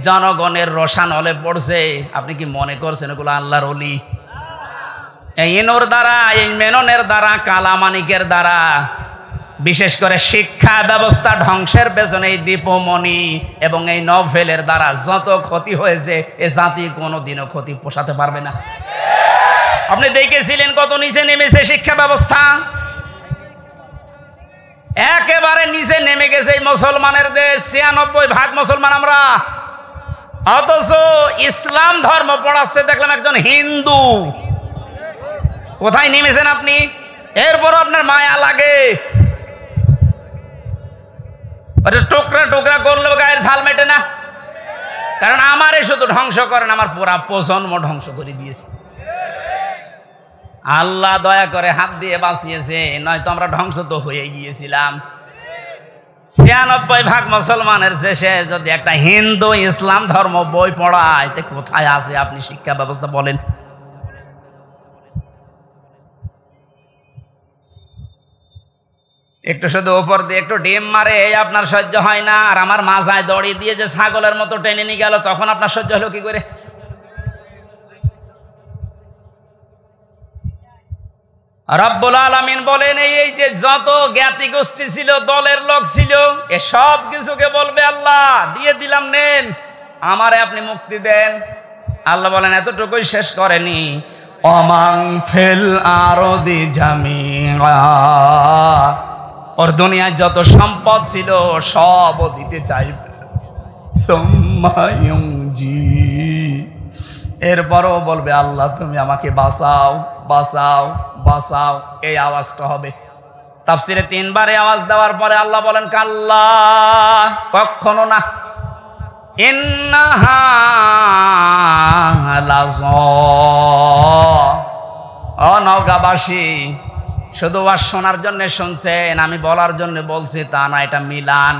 জনগণের রোষানলে পড়ছে, আপনি কি মনে করছেন এগুলো আল্লাহর ওলি? এই ইনুর দ্বারা, এই মেননের দ্বারা, কালামানিকের দ্বারা, বিশেষ করে শিক্ষা ব্যবস্থা ধ্বংসের পেছনে এই দীপমণি এবং এই নভেলের দ্বারা যত ক্ষতি হয়েছে, এ জাতি কোনোদিনও ক্ষতি পোষাতে পারবে না। আপনি দেখেছিলেন কত নিচে নেমেছে শিক্ষা ব্যবস্থা, একেবারে নিচে নেমে গেছে এই মুসলমানের দেশ, 96% মুসলমান আমরা। অথচ ইসলাম ধর্ম পড়াচ্ছে দেখলাম একজন হিন্দু। কোথায় নেমেছেন আপনি? এরপর আপনার মায়া লাগে, টুকরা টুকরা করলেও গায়ের ঝাল মেটে না। কারণ আমারে শুধু ধ্বংস করেন, আমার পুরা প্রজন্ম ধ্বংস করে দিয়েছে। আল্লাহ দয়া করে হাত দিয়ে বাঁচিয়েছে, নয়তো আমরা ধ্বংস তো হয়ে গিয়েছিলাম। 96% মুসলমানের দেশে যদি একটা হিন্দু ইসলাম ধর্ম বই পড়ায়, তো কোথায় আছে আপনি শিক্ষা ব্যবস্থা বলেন? একটু শুধু উপর দিয়ে একটু ডিম মারে, আপনার সহ্য হয় না। আর আমার মাথায় দড়ি দিয়ে যে ছাগলের মতো টেনে নিয়ে গেল, তখন আপনার সহ্য হলো কি করে? রব্বুল আলামিন বলেন এই যে যত জ্ঞাতি গোষ্ঠী ছিল, দলের লোক ছিল, এ সব কিছুকে বলবে আল্লাহ দিয়ে দিলাম, নেন, আমারে আপনি মুক্তি দেন। আল্লাহ বলেন এতটুকুই শেষ করেনি, অমাং ফিল আরদি জামিআ, ওর দুনিয়ায় যত সম্পদ ছিল সব ও দিতে চাইবে। সুম্মা ইউনজি, এরপরও বলবে আল্লাহ তুমি আমাকে বাঁচাও বাঁচাও বাঁচাও, এই আওয়াজটা হবে। তাফসিরে 3 বারে আওয়াজ দেওয়ার পরে আল্লাহ বলেন কাল্লা, কখনো না। ইন্নাহা লাযা, ও নওগাঁবাসী, শুধু ওয়াজ শোনার জন্য শুনছেন, আমি বলার জন্য বলছি তা না, এটা মিলান।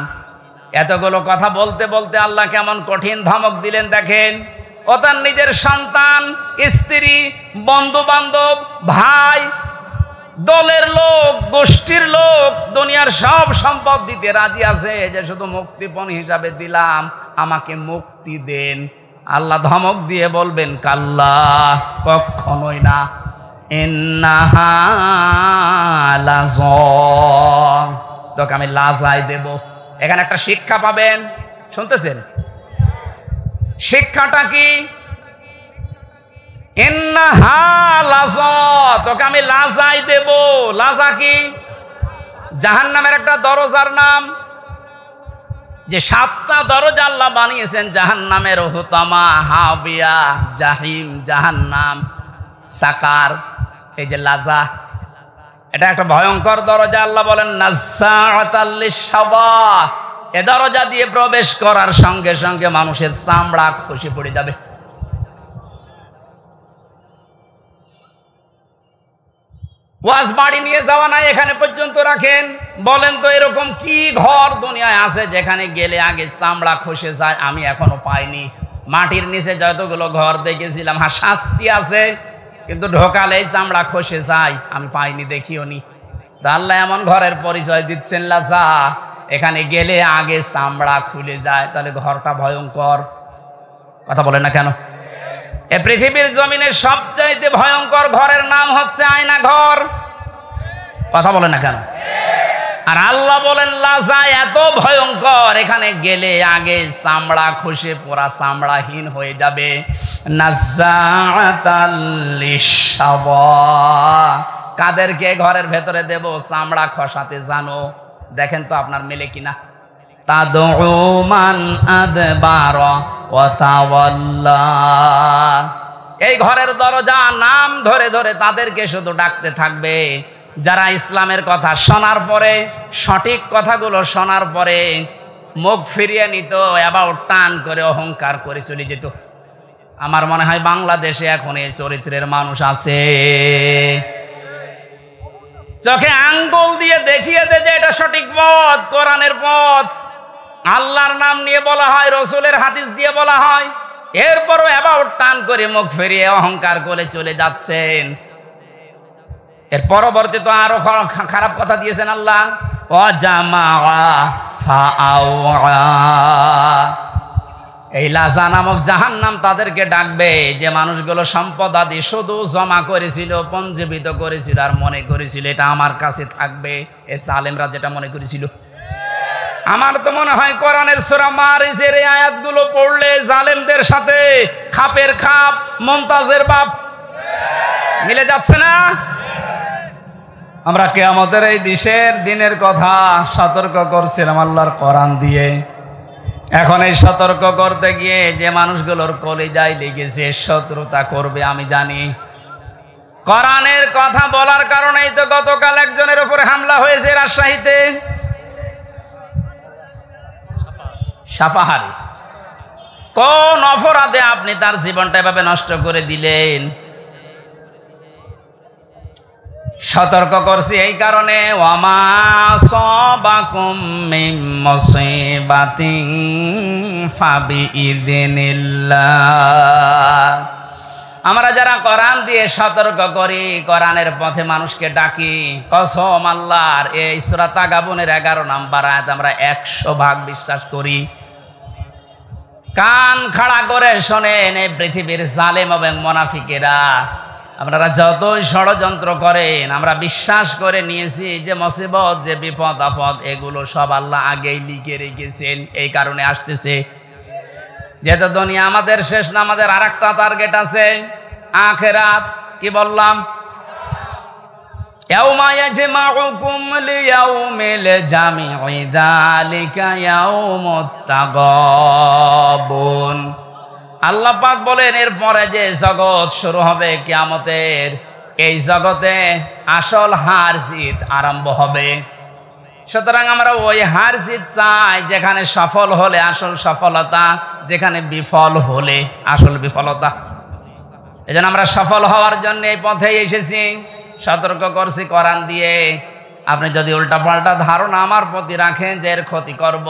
এতগুলো কথা বলতে বলতে আল্লাহ কেমন কঠিন ধমক দিলেন দেখেন। ও তার নিজের সন্তান, স্ত্রী, বন্ধু বান্ধব, ভাই, দলের লোক, গোষ্ঠীর লোক, দুনিয়ার সব সম্পদ দিতে রাজি আছে, যে শুধু মুক্তিপণ হিসাবে দিলাম, আমাকে মুক্তি দেন। আল্লাহ ধমক দিয়ে বলবেন কাল্লা, কখনোই না। ইন্নাহা লাযা, তোকে আমি লাজাই দেব। এখানে একটা শিক্ষা পাবেন, শুনতেছেন? শিক্ষাটা কি? ইন্নাহা লাযা, তোকে আমি লাজাই দেব। লাজা কি? জাহান্নামের একটা দরজার নাম। যে 7টা দরজা আল্লাহ বানিয়েছেন জাহান্নামের, হুতামা, হাবিয়া, জাহিম, জাহান্নাম, সাকার। এই যে লাজা, এটা একটা ভয়ঙ্কর দরজা। আল্লাহ বলেন নাজ্জাআতাল লিশ-শাওয়া, এ দরজা দিয়ে প্রবেশ করার সঙ্গে সঙ্গে মানুষের চামড়া খসে পড়ে যাবে। ওয়াজ বাড়ি নিয়ে যাওয়া নাই, এখানে পর্যন্ত রাখেন। বলেন তো এরকম কি ঘর দুনিয়ায় আছে যেখানে গেলে আগে চামড়া খসে যায়? আমি এখনো পাইনি। মাটির নিচে যতগুলো ঘর দেখেছিলাম, হ্যাঁ শাস্তি আছে, কিন্তু ঢোকালেই চামড়া খসে যায়, আমি পাইনি, দেখিও নি। তা আল্লাহ এমন ঘরের পরিচয় দিচ্ছেন লাজা, এখানে গেলে আগে চামড়া খুলে যায়। তাহলে ঘরটা ভয়ঙ্কর। কথা বলে না কেন? এ পৃথিবীর জমিনের সবচাইতে ভয়ঙ্কর ঘরের নাম হচ্ছে আয়না ঘর। কথা বলে না কেন? আর আল্লাহ বলেন লাজা এত ভয়ঙ্কর, এখানে গেলে আগে চামড়া খসে পুরা চামড়াহীন হয়ে যাবে। নাজ্জাআতাল লিশ-শাওয়া, কাদেরকে ঘরের ভেতরে দেব চামড়া খসাতে জানো? দেখেন তো আপনার মেলে কিনা। তাদউ মান আদবারা ওয়া তাওয়াল্লা, এই ঘরের দরজা নাম ধরে ধরে তাদেরকে শুধু ডাকতে থাকবে যারা ইসলামের কথা শোনার পরে, সঠিক কথাগুলো শোনার পরে মুখ ফিরিয়ে নিত, এবার টান করে অহংকার করে চলে যেত। আমার মনে হয় বাংলাদেশে এখন এই চরিত্রের মানুষ আছে। চোখে আঙ্গুল দিয়ে দেখিয়ে দে যে এটা সঠিক পথ, কোরআনের পথ। আল্লাহর নাম নিয়ে বলা হয়, রসুলের হাদিস দিয়ে বলা হয়, এরপরও এবার টান করে মুখ ফিরিয়ে অহংকার করে চলে যাচ্ছেন। এর পরবর্তী তো আরো খারাপ কথা দিয়েছেন আল্লাহ, ওয়াজামাআ ফাআওয়া, এই লাজা নামক জাহান্নাম তাদেরকে ডাকবে যে মানুষগুলো সম্পদ আদি শুধু জমা করেছিল, পঞ্জীবিত করেছিল, আর মনে করেছিল এটা আমার কাছে থাকবে। এই জালেমরা যেটা মনে করেছিল। আমার তো মনে হয় কোরআনের সূরা মারিজের এই আয়াতগুলো পড়লে জালেমদের সাথে খাপের খাপ, মুমতাজের বাপ মিলে যাচ্ছে না? আমরা কিয়ামতের এই দিনের কথা সতর্ক করছিলাম আল্লাহর কোরআন দিয়ে। এখন এই সতর্ক করতে গিয়ে যে মানুষগুলোর কলিজায় লেগেছে শত্রুতা করবে আমি জানি। কোরআনের কথা বলার কারণেই তো গতকাল একজনের উপরে হামলা হয়েছে রাজশাহীতে, সাপাহারে। কোন অপরাধে আপনি তার জীবনটা এভাবে নষ্ট করে দিলেন? সতর্ক করছি এই কারণে, ওয়ামা সাবাকুম মিন মুসিবাতিন ফাবিইযনিল্লাহ। আমরা যারা কোরআন দিয়ে সতর্ক করি, কোরআনের পথে মানুষকে ডাকি, কসম আল্লাহর, এই সূরা তাগাবুনের 11 নম্বর আয়াত আমরা 100% বিশ্বাস করি। কান খাড়া করে শোনেন, এই পৃথিবীর জালেম এবং মুনাফিকেরা আপনারা যতই ষড়যন্ত্র করেন, আমরা বিশ্বাস করে নিয়েছি যে মুসিবত, যে বিপদ আপদ, এগুলো সব আল্লাহ আগেই লিখে রেখেছেন। এই কারণে আসতেছে। যেহেতু দুনিয়া আমাদের শেষ না, আমাদের আরেকটা টার্গেট আছে, আখিরাত। কি বললাম? ইয়াউমা ইয়াজমাউকুম লিয়াউমিল জামি'i যালিকা ইয়াউমুত তাগাবুন। আল্লাহ পাক বলেন এরপরে যে জগৎ শুরু হবে কিয়ামতের, এই জগতে আসল হার জিত আরম্ভ হবে। সুতরাং আমরা ওই হার জিত চাই যেখানে সফল হলে আসল সফলতা, যেখানে বিফল হলে আসল বিফলতা। এজন্য আমরা সফল হওয়ার জন্য এই পথে এসেছি। সতর্ক করছি কোরআন দিয়ে, আপনি যদি উল্টাপাল্টা ধারণা আমার প্রতি রাখেন যে এর ক্ষতি করব,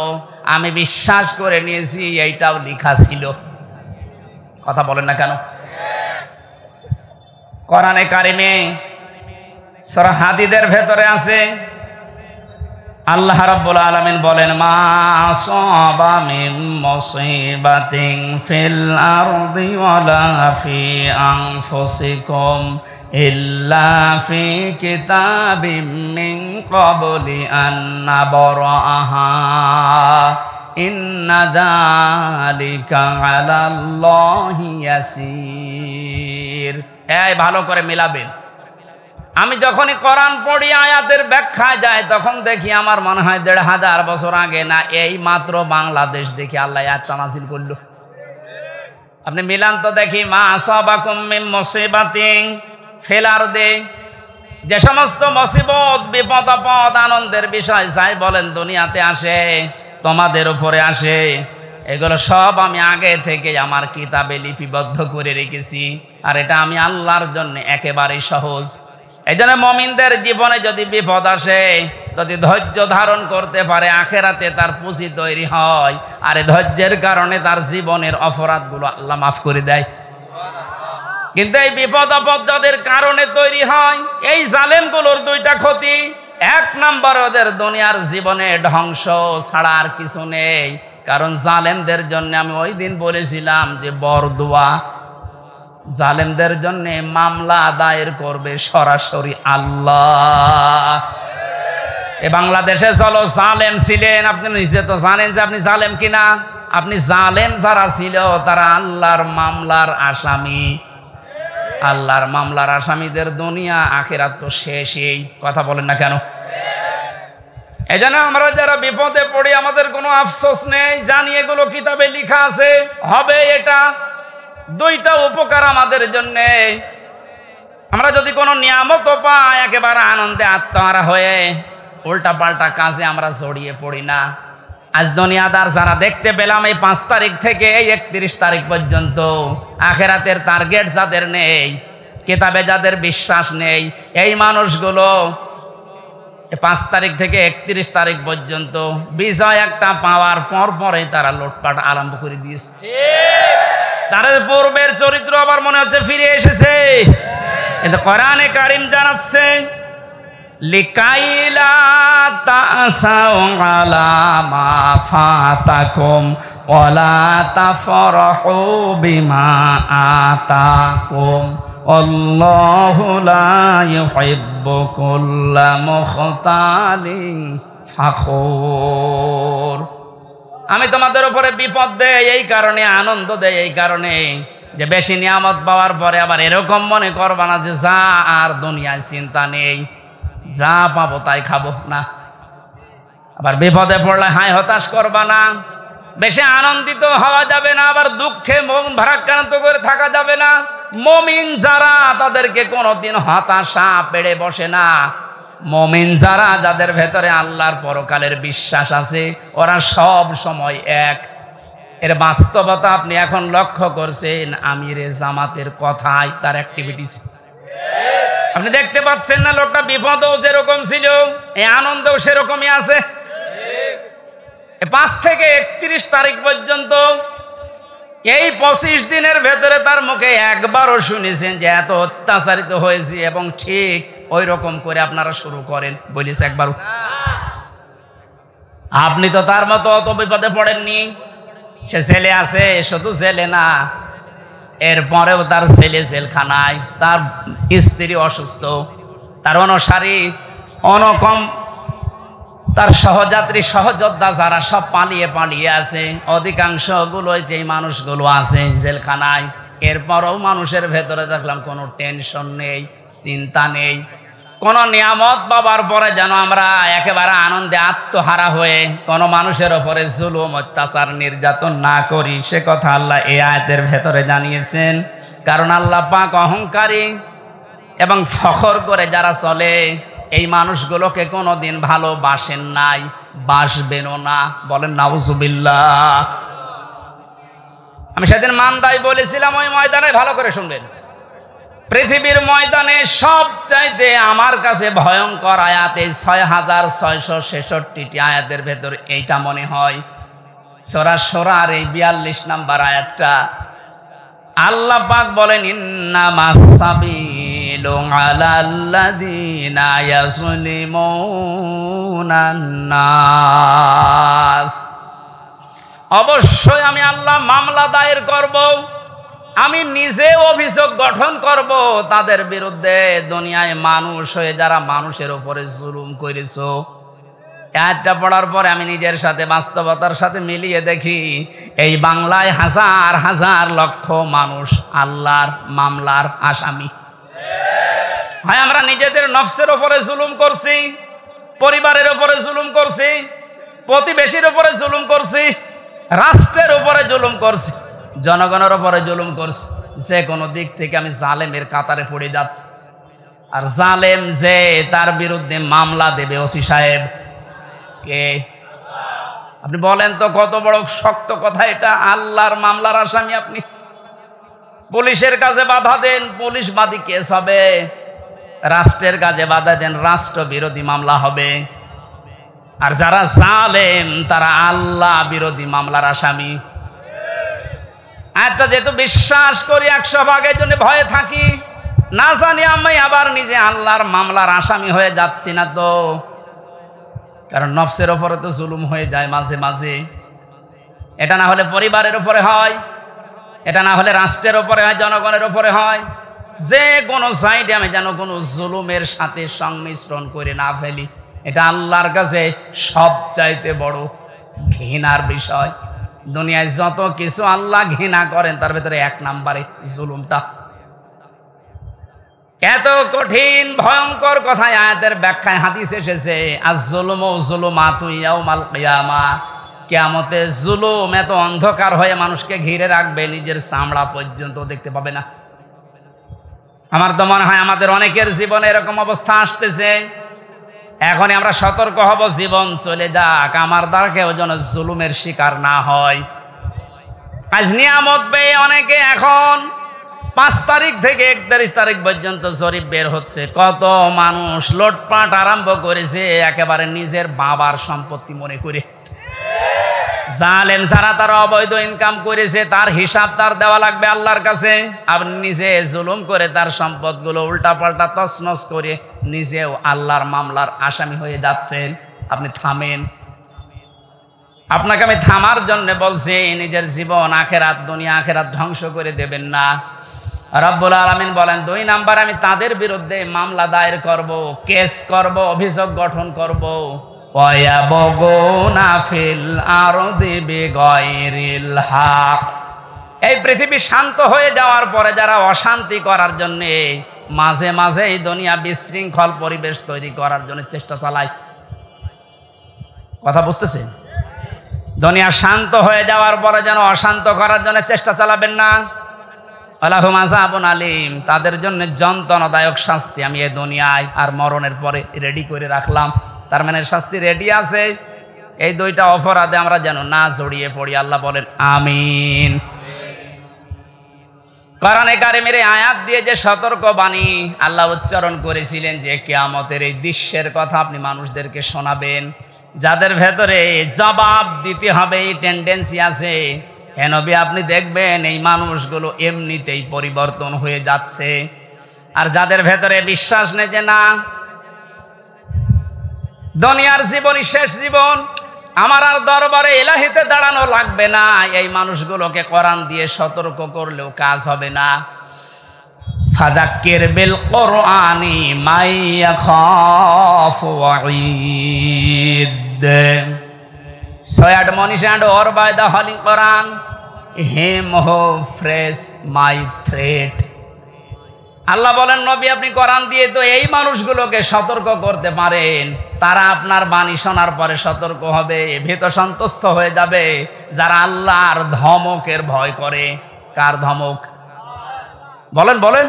আমি বিশ্বাস করে নিয়েছি এইটাও লেখা ছিল। কথা বলেন না কেন? কোরআনে কারিমে সূরা হাদীদের ভেতরে আছে, আল্লাহ রাব্বুল আলামিন বলেন, মা আসাবা মিন মুসিবাতিন ফিল আরদি ওয়ালা ফি আনফুসিকুম ইল্লা ফি কিতাবিম মিন ক্বাবলি আন নাবরাহা ইন্না যালিকা আলাল্লাহি ইয়াসির। এই ভালো করে মিলাবেন। আমি যখনই কোরআন পড়ি আয়াতের ব্যাখ্যা যায় তখন দেখি আমার মনে হয় ১৫০০ বছর আগে না এই মাত্র বাংলাদেশ দেখি আল্লাহ আয়াতটা নাযিল করল। আপনি মিলান তো দেখি, মা আসাবাকুম মিন মুসিবাতিন ফিল আরদি, যে সমস্ত মুসিবত বিপদ আপদ আনন্দের বিষয় যাই বলেন দুনিয়াতে আসে, তোমাদের উপরে আসে, এগুলো সব আমি আগে থেকে আমার কিতাবে লিপিবদ্ধ করে রেখেছি। আর এটা আমি আল্লাহর জন্য একেবারেই সহজ। এই জন্য মুমিনদের জীবনে যদি বিপদ আসে, যদি ধৈর্য ধারণ করতে পারে, আখেরাতে তার পুঁজি তৈরি হয়। আর এই ধৈর্যের কারণে তার জীবনের অপরাধগুলো আল্লাহ মাফ করে দেয়। কিন্তু এই বিপদ আপদ যাদের কারণে তৈরি হয়, এই জালেমগুলোর দুইটা ক্ষতি। এক নাম্বার, ওদের দুনিয়ার জীবনে ধ্বংস ছাড়া আর কিছু নেই। কারণ জালেমদের জন্য আমি ওই দিন বলেছিলাম যে বরদোয়া, জালেমদের জন্য মামলা দায়ের করবে সরাসরি আল্লাহ। এ বাংলাদেশে চলো জালেম ছিলেন, আপনি নিজে তো জানেন যে আপনি জালেম কিনা। আপনি জালেম যারা ছিল তারা আল্লাহর মামলার আসামি। আল্লাহর মামলার আসামিদের দুনিয়া আখিরাত তো শেষই। কথা বলেন না কেন? এই জন্য আমরা যারা বিপদে পড়ি আমাদের কোনো আফসোস নেই, জানি এগুলো কিতাবে লেখা আছে, হবে এটা। দুইটা উপকার আমাদের জন্য। আমরা যদি কোনো নিয়ামত পাই একেবারে আনন্দে আত্মহারা হয়ে উল্টা পাল্টা কাজে আমরা জড়িয়ে পড়ি না। আজ দুনিয়াদার যারা দেখতে পেলাম এই 5 তারিখ থেকে এই 31 তারিখ পর্যন্ত, আখেরাতের টার্গেট যাদের নেই, কিতাবে যাদের বিশ্বাস নেই, এই মানুষগুলো 5 তারিখ থেকে 31 তারিখ পর্যন্ত বিজয় একটা পাওয়ার পর পরে তারা লুটপাট আরম্ভ করে দিয়েছে। তাদের পূর্বের চরিত্র আবার মনে হচ্ছে ফিরে এসেছে। কিন্তু কোরআনে কারীম জানাচ্ছে, লিকাইলা তাসাউ আলা মা ফাতাকুম ওয়ালা তাফরাহু বিমা আতাকুম আল্লাহু লা ইউহিব্বু কুল্লা মুখতালিন ফাখুর। আমি তোমাদের উপরে বিপদ দেই এই কারণে, আনন্দ দেই এই কারণে যে বেশি নিয়ামত পাওয়ার পরে আবার এরকম মনে করবা না যে যা আর দুনিয়ায় চিন্তা নেই, যা পাবো তাই খাবো না। আবার বিপদে পড়লে হায় হতাশ করবা না। বেশি আনন্দিত হওয়া যাবে না, আবার দুঃখে মন ভারাক্রান্ত করে থাকা যাবে না। মুমিন যারা তাদেরকে কোনোদিন হতাশা পেড়ে বসে না। মুমিন যারা, যাদের ভেতরে আল্লাহর পরকালের বিশ্বাস আছে, ওরা সব সময় এক। এর বাস্তবতা আপনি এখন লক্ষ্য করছেন আমিরে জামাতের কথায়, তার অ্যাক্টিভিটিস আপনি দেখতে পাচ্ছেন না। লোকটা বিপদও যেরকম ছিল, এই আনন্দও সেরকমই আছে। 5 থেকে 31 তারিখ পর্যন্ত এই 25 দিনের ভেতরে তার মুখে একবারও শুনেছেন যে এত অত্যাচারিত হয়েছে, এবং ঠিক ওই রকম করে আপনারা শুরু করেন বলিস একবারও? আপনি তো তার মতো অত বিপদে পড়েননি। সে জেলে আছে, শুধু জেলে না, এরপরেও তার ছেলে জেলখানায়, তার স্ত্রী অসুস্থ, তার অনুসারী অনকম, তার সহযাত্রী সহযোদ্ধা যারা সব পালিয়ে পালিয়ে আছে, অধিকাংশগুলো যে মানুষগুলো আছে জেলখানায়, এরপরও মানুষের ভেতরে দেখলাম কোনো টেনশন নেই, চিন্তা নেই। কোন নিয়ামত পাবার পরে যেন আমরা একেবারে আনন্দে আত্মহারা হয়ে কোনো মানুষের ওপরে জুলুম, অত্যাচার, নির্যাতন না করি, সে কথা আল্লাহ এই আয়াতের ভেতরে জানিয়েছেন। কারণ আল্লাহ পাক অহংকারী এবং ফখর করে যারা চলে, এই মানুষগুলোকে কোনোদিন ভালোবাসেন নাই, বাসবেনও না। বলেন নাউজুবিল্লাহ। আমি সেদিন মান্দায় বলেছিলাম, ওই ময়দানে ভালো করে শুনবেন, পৃথিবীর ময়দানে সবচাইতে আমার কাছে ভয়ঙ্কর আয়াত এই 6666টি আয়াতের ভেতরে এইটা মনে হয়। সূরা শূরার এই 42 নম্বর আয়াতটা আল্লাহ পাক বলেন, ইন্নামাস সাবিলু আলাল্লাযিনা ইয়াজলিমুনান নাস। অবশ্যই আমি আল্লাহ মামলা দায়ের করব, আমি নিজে অভিযোগ গঠন করব তাদের বিরুদ্ধে, দুনিয়ায় মানুষ হয়ে যারা মানুষের উপরে জুলুম করেছো। আয়াতটা পড়ার পরে আমি নিজের সাথে, বাস্তবতার সাথে মিলিয়ে দেখি, এই বাংলায় হাজার হাজার লক্ষ মানুষ আল্লাহর মামলার আসামি। হয় আমরা নিজেদের নফসের উপরে জুলুম করছি, পরিবারের উপরে জুলুম করছি, প্রতিবেশীর উপরে জুলুম করছি, রাষ্ট্রের উপরে জুলুম করছি, জনগণের উপরে জুলুম করছি। যে কোনো দিক থেকে আমি জালেমের কাতারে পড়ে যাচ্ছি। আর জালেম যে, তার বিরুদ্ধে মামলা দেবে ওসি সাহেব কে? আপনি বলেন তো, কত বড় শক্ত কথা এটা। আল্লাহর মামলার আসামি আপনি। পুলিশের কাছে বাধা দেন, পুলিশ বাদী কেস হবে। রাষ্ট্রের কাজে বাধা দেন, রাষ্ট্র বিরোধী মামলা হবে। আর যারা জালেম তারা আল্লাহ বিরোধী মামলার আসামি। একটা যেহেতু বিশ্বাস করি 100 ভাগের জন্য ভয়ে থাকি, না জানি আমি আবার নিজে আল্লাহর মামলার আসামি হয়ে যাচ্ছি না তো। কারণ নফসের উপরে তো জুলুম হয়ে যায় মাঝে মাঝে। এটা না হলে পরিবারের উপরে হয়, এটা না হলে রাষ্ট্রের উপরে হয়, জনগণের উপরে হয়। যে কোনো সাইডে আমি যেন কোনো জুলুমের সাথে সংমিশ্রণ করে না ফেলি, এটা আল্লাহর কাছে সবচাইতে বড় ঘৃণার বিষয়। দুনিয়ায় যত কিছু আল্লাহ ঘৃণা করেন, তার ভেতরে 1 নম্বরে জুলুমটা। এত কঠিন ভয়ঙ্কর কথা আয়াতের ব্যাখ্যায় হাদিস এসেছে, আয-যুলমু যুলুমাতু ইয়াউমাল কিয়ামাহ। কিয়ামতে জুলুম এত অন্ধকার হয়ে মানুষকে ঘিরে রাখবে, নিজের চামড়া পর্যন্ত দেখতে পাবে না। আমার তো মনে হয় আমাদের অনেকের জীবনে এরকম অবস্থা আসতেছে। এখনই আমরা সতর্ক হব, জীবন চলে যাক, আমার দ্বারা কেউ যেন জুলুমের শিকার না হয়। আজ নিয়ামত পেয়ে অনেকে এখন 5 তারিখ থেকে 31 তারিখ পর্যন্ত জরিপ বের হচ্ছে, কত মানুষ লুটপাট আরম্ভ করেছে একেবারে নিজের বাবার সম্পত্তি মনে করে। জালেম যারা তারা অবৈধ ইনকাম করেছে, তার হিসাব তার দেওয়া লাগবে আল্লাহর কাছে। আপনি নিজে জুলুম করে তার সম্পদগুলো উল্টাপাল্টা তছনছ করে নিজেও আল্লাহর মামলার আসামি হয়ে যাচ্ছেন। আপনি থামেন। আপনাকে আমি থামার জন্য বলছি। নিজের জীবন, আখেরাত, দুনিয়া আখেরাত ধ্বংস করে দেবেন না। রব্বুল আলামিন বলেন, 2 নাম্বার, আমি তাদের বিরুদ্ধে মামলা দায়ের করব, কেস করব, অভিযোগ গঠন করব। ওয়ায়াবগুনা ফিল আরদি বিগাইরিল হক। এই পৃথিবী শান্ত হয়ে যাওয়ার পরে যারা অশান্তি করার জন্য মাঝে মাঝে এই দুনিয়া বিশৃঙ্খল পরিবেশ তৈরি করার জন্য চেষ্টা চালায়। কথা বুঝতেছেন? দুনিয়া শান্ত হয়ে যাওয়ার পরে যেন অশান্ত করার জন্য চেষ্টা চালাবেন না। আলাহুম আযাবুন আলীম, তাদের জন্য যন্ত্রণাদায়ক শাস্তি আমি এই দুনিয়ায় আর মরণের পরে রেডি করে রাখলাম। তার মানে শাস্তি রেডি আছে। এই 2টা অপরাধে আমরা যেন না জড়িয়ে পড়ি। আল্লাহ বলেন আমিন। কোরআনে কারিমের আয়াত দিয়ে যে সতর্ক বাণী আল্লাহ উচ্চারণ করেছিলেন যে কিয়ামতের এই দৃশ্যের কথা আপনি মানুষদেরকে শোনাবেন, যাদের ভেতরে জবাব দিতে হবে এই টেন্ডেন্সি আছে, হে নবী আপনি দেখবেন এই মানুষগুলো এমনিতেই পরিবর্তন হয়ে যাচ্ছে। আর যাদের ভেতরে বিশ্বাস নেই যে না, দুনিয়ার জীবনই শেষ জীবন, আমার আর দরবারে ইলাহিতে দাঁড়ানো লাগবে না, এই মানুষগুলোকে কোরআন দিয়ে সতর্ক করলেও কাজ হবে না। ফাযাক্কির বিল কুরআনি মান ইয়াখাফু ওয়াঈদ। So admonish and or by the Holy Quran, him who frees my threat. আল্লাহ বলেন নবী আপনি কোরআন দিয়ে তো এই মানুষগুলোকে সতর্ক করতে পারেন, তারা আপনার বাণী শোনার পরে সতর্ক হবে, ভীত সন্তুষ্ট হয়ে যাবে, যারা আল্লাহর ধমকের ভয় করে। কার ধমক? বলেন বলেন।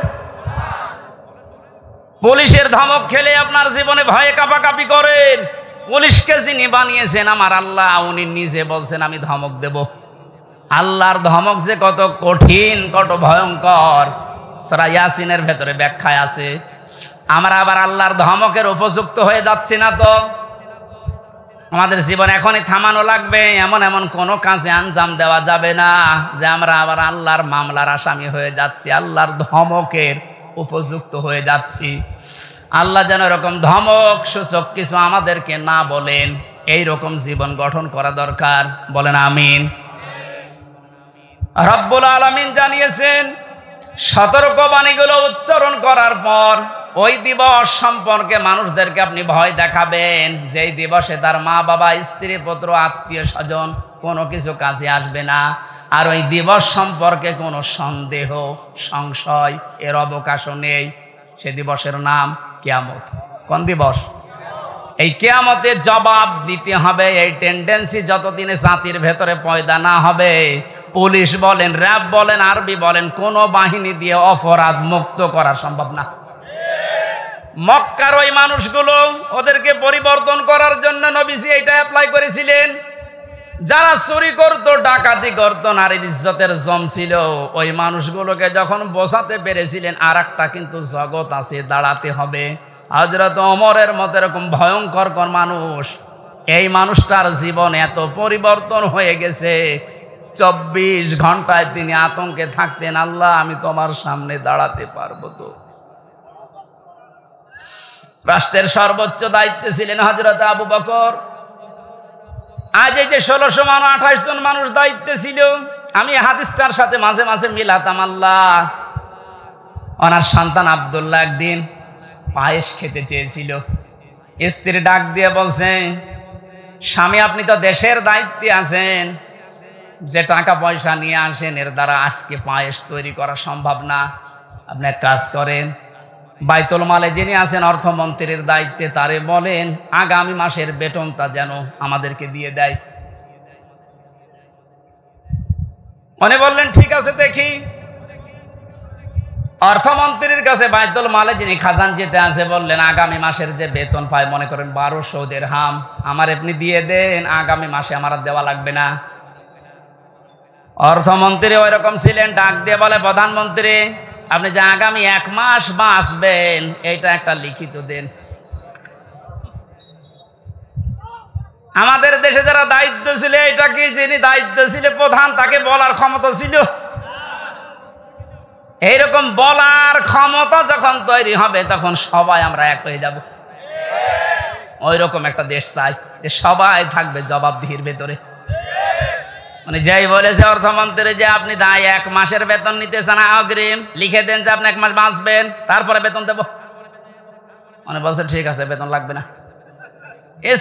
পুলিশের ধমক খেলে আপনার জীবনে ভয়ে কাঁপাকাঁপি করেন। পুলিশকে যিনি বানিয়েছেন আমার আল্লাহ, উনি নিজে বলছেন আমি ধমক দেব। আল্লাহর ধমক যে কত কঠিন, কত ভয়ঙ্কর, সূরা ইয়াসিনের ভেতরে ব্যাখ্যায় আছে। আমরা আবার আল্লাহর ধমকের উপযুক্ত হয়ে যাচ্ছি না তো? আমাদের জীবন এখনই থামানো লাগবে। এমন এমন কোনো কাজে আঞ্জাম দেওয়া যাবে না যে আমরা আবার আল্লাহর মামলার আসামি হয়ে যাচ্ছি, আল্লাহর ধমকের উপযুক্ত হয়ে যাচ্ছি। আল্লাহ যেন এরকম ধমক সূচক কিছু আমাদেরকে না বলেন, এই রকম জীবন গঠন করা দরকার। বলেন আমিন। রব্বুল আলামিন জানিয়েছেন সতর্কবাণীগুলো উচ্চারণ করার পর ওই দিবস সম্পর্কে মানুষদেরকে আপনি ভয় দেখাবেন, যেই দিবসে তার মা বাবা, স্ত্রী, পুত্র, আত্মীয় স্বজন কোনো কিছু কাজে আসবে না। আর ওই দিবস সম্পর্কে কোনো সন্দেহ, সংশয় এর অবকাশও নেই। সে দিবসের নাম কিয়ামত। কোন দিবস? এই কিয়ামতের জবাব দিতে হবে। এই টেন্ডেন্সি যতদিনে জাতির ভেতরে পয়দা না হবে, পুলিশ বলেন, র্যাব বলেন, আরবি বলেন, কোনো বাহিনী দিয়ে অপরাধ মুক্ত করা সম্ভব না। মক্কার ওই মানুষগুলো, ওদেরকে পরিবর্তন করার জন্য নবীজি এটা অ্যাপ্লাই করেছিলেন। যারা চুরি করতো, ডাকাতি করতো, নারীর ইজ্জতের জম ছিল, ওই মানুষগুলোকে যখন বোঝাতে পেরেছিলেন আর একটা কিন্তু জগৎ আছে, দাঁড়াতে হবে। হযরত ওমরের মতো এরকম ভয়ঙ্কর মানুষ, এই মানুষটার জীবন এত পরিবর্তন হয়ে গেছে, 24 ঘন্টায় তিনি আতঙ্কে থাকতেন, আল্লাহ আমি তোমার সামনে দাঁড়াতে পারবো তো? রাষ্ট্রের সর্বোচ্চ দায়িত্বে ছিলেন হযরত আবু বকর। আজ এই যে 1600 মানুষ, 28 জন মানুষ দায়িত্বে ছিল, আমি হাদিসটার সাথে মাঝে মাঝে মিলাতাম। আল্লাহ, ওনার সন্তান আব্দুল্লাহ একদিন পায়েস খেতে চেয়েছিল। স্ত্রী ডাক দিয়ে বলছে, স্বামী আপনি তো দেশের দায়িত্বে আছেন, যে টাকা পয়সা নিয়ে আসেন এর দ্বারা আজকে পায়েস তৈরি করা সম্ভব না। আপনি এক কাজ করেন, বাইতুল মালে যিনি আছেন অর্থমন্ত্রীর দায়িত্বে, তারে বলেন আগামী মাসের বেতনটা যেন আমাদেরকে দিয়ে দেয়। উনি বললেন ঠিক আছে দেখি। অর্থমন্ত্রীর কাছে বাইতুল মালে যিনি খাজানচিতে আছে বললেন আগামী মাসের যে বেতন পায়, মনে করেন 1200 দিরহাম, আমার আপনি দিয়ে দেন, আগামী মাসে আমার আর দেওয়া লাগবে না। অর্থমন্ত্রী ওই রকম ছিলেন, ডাক দিয়ে বলে প্রধানমন্ত্রী আপনি যে আগামী 1 মাস বাঁচবেন এইটা একটা লিখিত দেন। আমাদের দেশে যারা দায়িত্ব ছিল, এটা কি যিনি দায়িত্ব ছিল প্রধান, তাকে বলার ক্ষমতা ছিল? এইরকম বলার ক্ষমতা যখন তৈরি হবে তখন সবাই আমরা এক হয়ে যাব। ওই রকম একটা দেশ চাই যে সবাই থাকবে জবাবদিহির ভেতরে। মানে যেই বলেছে অর্থমন্ত্রী যে আপনি 1 মাসের বেতন নিতে চান অগ্রিম, লিখে দেন যে আপনি 1 মাস বাঁচবেন, তারপরে বেতন দেব। মানে বলছে ঠিক আছে, বেতন লাগবে না।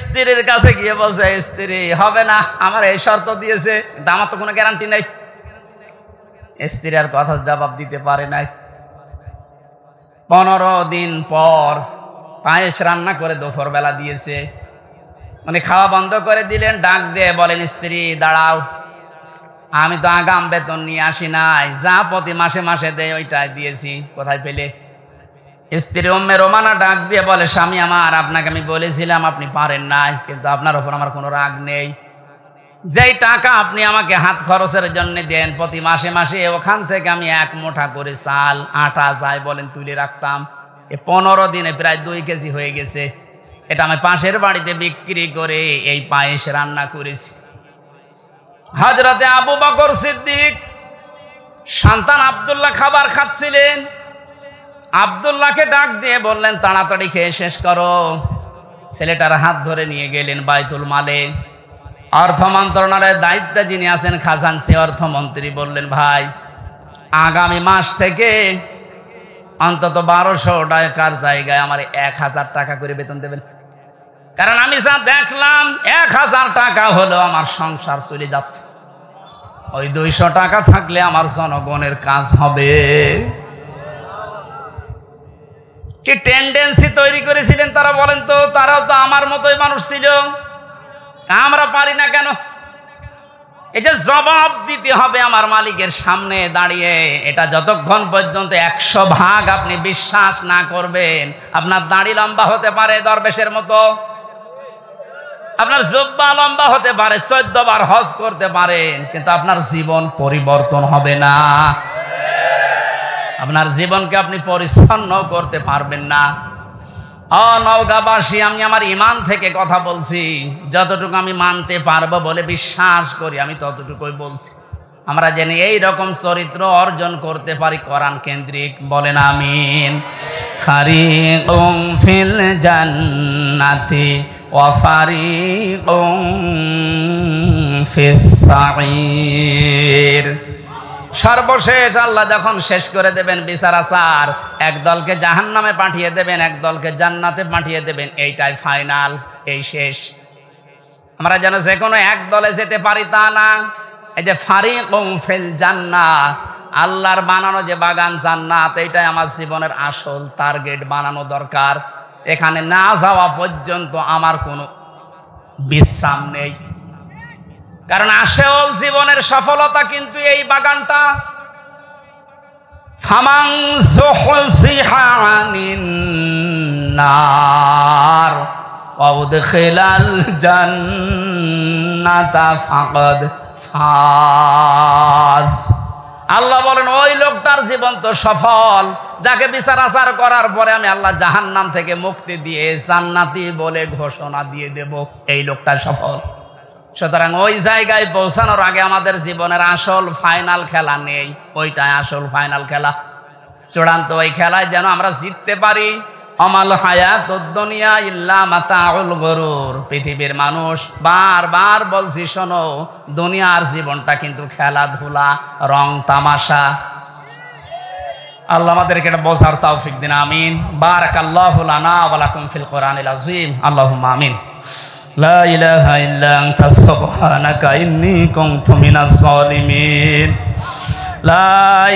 স্ত্রীর কাছে গিয়ে বলছে, স্ত্রী হবে না, আমার এই শর্ত দিয়েছে, কিন্তু আমার তো কোনো গ্যারান্টি নেই। স্ত্রী আর কথা জবাব দিতে পারে নাই। 15 দিন পর পায়েস রান্না করে দুপুর বেলা দিয়েছে, মানে খাওয়া বন্ধ করে দিলেন। ডাক দিয়ে বলেন স্ত্রী দাঁড়াও, আমি তো আগাম বেতন নিয়ে আসি নাই, যা প্রতি মাসে মাসে দেয় ওইটাই দিয়েছি, কোথায় পেলে? স্ত্রী উম্মে রোমানা ডাক দিয়ে বলে স্বামী আমার, আপনাকে আমি বলেছিলাম আপনি পারেন নাই, কিন্তু আপনার উপর আমার কোনো রাগ নেই। যেই টাকা আপনি আমাকে হাত খরচের জন্য দেন প্রতি মাসে মাসে, ওখান থেকে আমি 1 মুঠা করে চাল, আটা যাই বলেন তুলে রাখতাম। 15 দিনে প্রায় 2 কেজি হয়ে গেছে। এটা আমি পাশের বাড়িতে বিক্রি করে এই পায়েস রান্না করেছি। হযরতে আবু বকর সিদ্দিক সন্তান আব্দুল্লাহ খাবার খাচ্ছিলেন। আব্দুল্লাহকে ডাক দিয়ে বললেন তাড়াতাড়ি খেয়ে শেষ করো। ছেলেটার হাত ধরে নিয়ে গেলেন বাইতুল মালে। অর্থ মন্ত্রণালয়ের দায়িত্বে যিনি আছেন খাজানচি অর্থমন্ত্রী বললেন ভাই, আগামী মাস থেকে অন্তত 1200 টাকার জায়গায় আমার 1000 টাকা করে বেতন দেবেন। কারণ আমি যা দেখলাম 1000 টাকা হলো আমার সংসার চলে যাচ্ছে। ওই 200 টাকা থাকলে আমার জনগণের কাজ হবে। কি টেন্ডেন্সি তৈরি করেছিলেন তারা বলেন তো? তারাও তো আমার মতোই মানুষ ছিল, আমরা পারি না কেন? এই যে জবাব দিতে হবে আমার মালিকের সামনে দাঁড়িয়ে, এটা যতক্ষণ পর্যন্ত 100 ভাগ আপনি বিশ্বাস না করবেন, আপনার দাড়ি লম্বা হতে পারে দরবেশের মতো, আপনার জুব্বা লম্বা হতে পারে, 14 বার হজ করতে পারেন, কিন্তু আপনার জীবন পরিবর্তন হবে না। আপনার জীবনকে আপনি পরিচ্ছন্ন করতে পারবেন না। নওগাঁবাসী, আমি আমার ঈমান থেকে কথা বলছি, যতটুকু আমি মানতে পারবো বলে বিশ্বাস করি আমি ততটুকুই বলছি। আমরা যেন এই রকম চরিত্র অর্জন করতে পারি কোরআন কেন্দ্রিক, বলেন আমিন। ফারিকুম ফিল জান্নাতি ওয়া ফারিকুম ফিস সাঈর। সর্বশেষ আল্লাহ যখন শেষ করে দেবেন বিচার আচার, এক দলকে জাহান্নামে পাঠিয়ে দেবেন, এক দলকে জান্নাতে পাঠিয়ে দেবেন, এইটাই ফাইনাল, এই শেষ। আমরা যেন যে কোনো এক দলে যেতে পারি তা না। এই যে ফারিকুম ফিল জান্নাহ, আল্লাহর বানানো যে বাগান জান্নাত, এইটাই আমার জীবনের আসল টার্গেট বানানো দরকার। এখানে না যাওয়া পর্যন্ত আমার কোনো বিশ্রাম নেই, কারণ আসল জীবনের সফলতা কিন্তু এই বাগানটা। ফামান যুহজিহা আনিন নার ওয়া উদখিলাল জান্নাতা ফাকাদ ফাজ। আল্লাহ বলেন ওই লোকটার জীবন তো সফল, যাকে বিচার আচার করার পরে আমি আল্লাহ জাহান্নাম থেকে মুক্তি দিয়ে জান্নাতি বলে ঘোষণা দিয়ে দেব, এই লোকটা সফল। সুতরাং ওই জায়গায় পৌঁছানোর আগে আমাদের জীবনের আসল ফাইনাল খেলা নেই, ওইটাই আসল ফাইনাল খেলা, চূড়ান্ত ওই খেলায় যেন আমরা জিততে পারি। আমাল হায়াতুদ দুনিয়া ইল্লা মাতাউল গুরুর। পৃথিবীর মানুষ বারবার বলছি, শোনো, দুনিয়ার জীবনটা কিন্তু খেলাধুলা, রং তামাশা। আল্লাহ আমাদেরকে এটা বোঝার তৌফিক দিন, আমিন। বারাকাল্লাহু লানা ওয়া লাকুম ফিল কোরআনিল আযীম, আল্লাহুম্মা আমিন। লা ইলাহা ইল্লা আনতা সুবহানাকা ইন্নী কুনতু মিনাজ জালিমিন। লা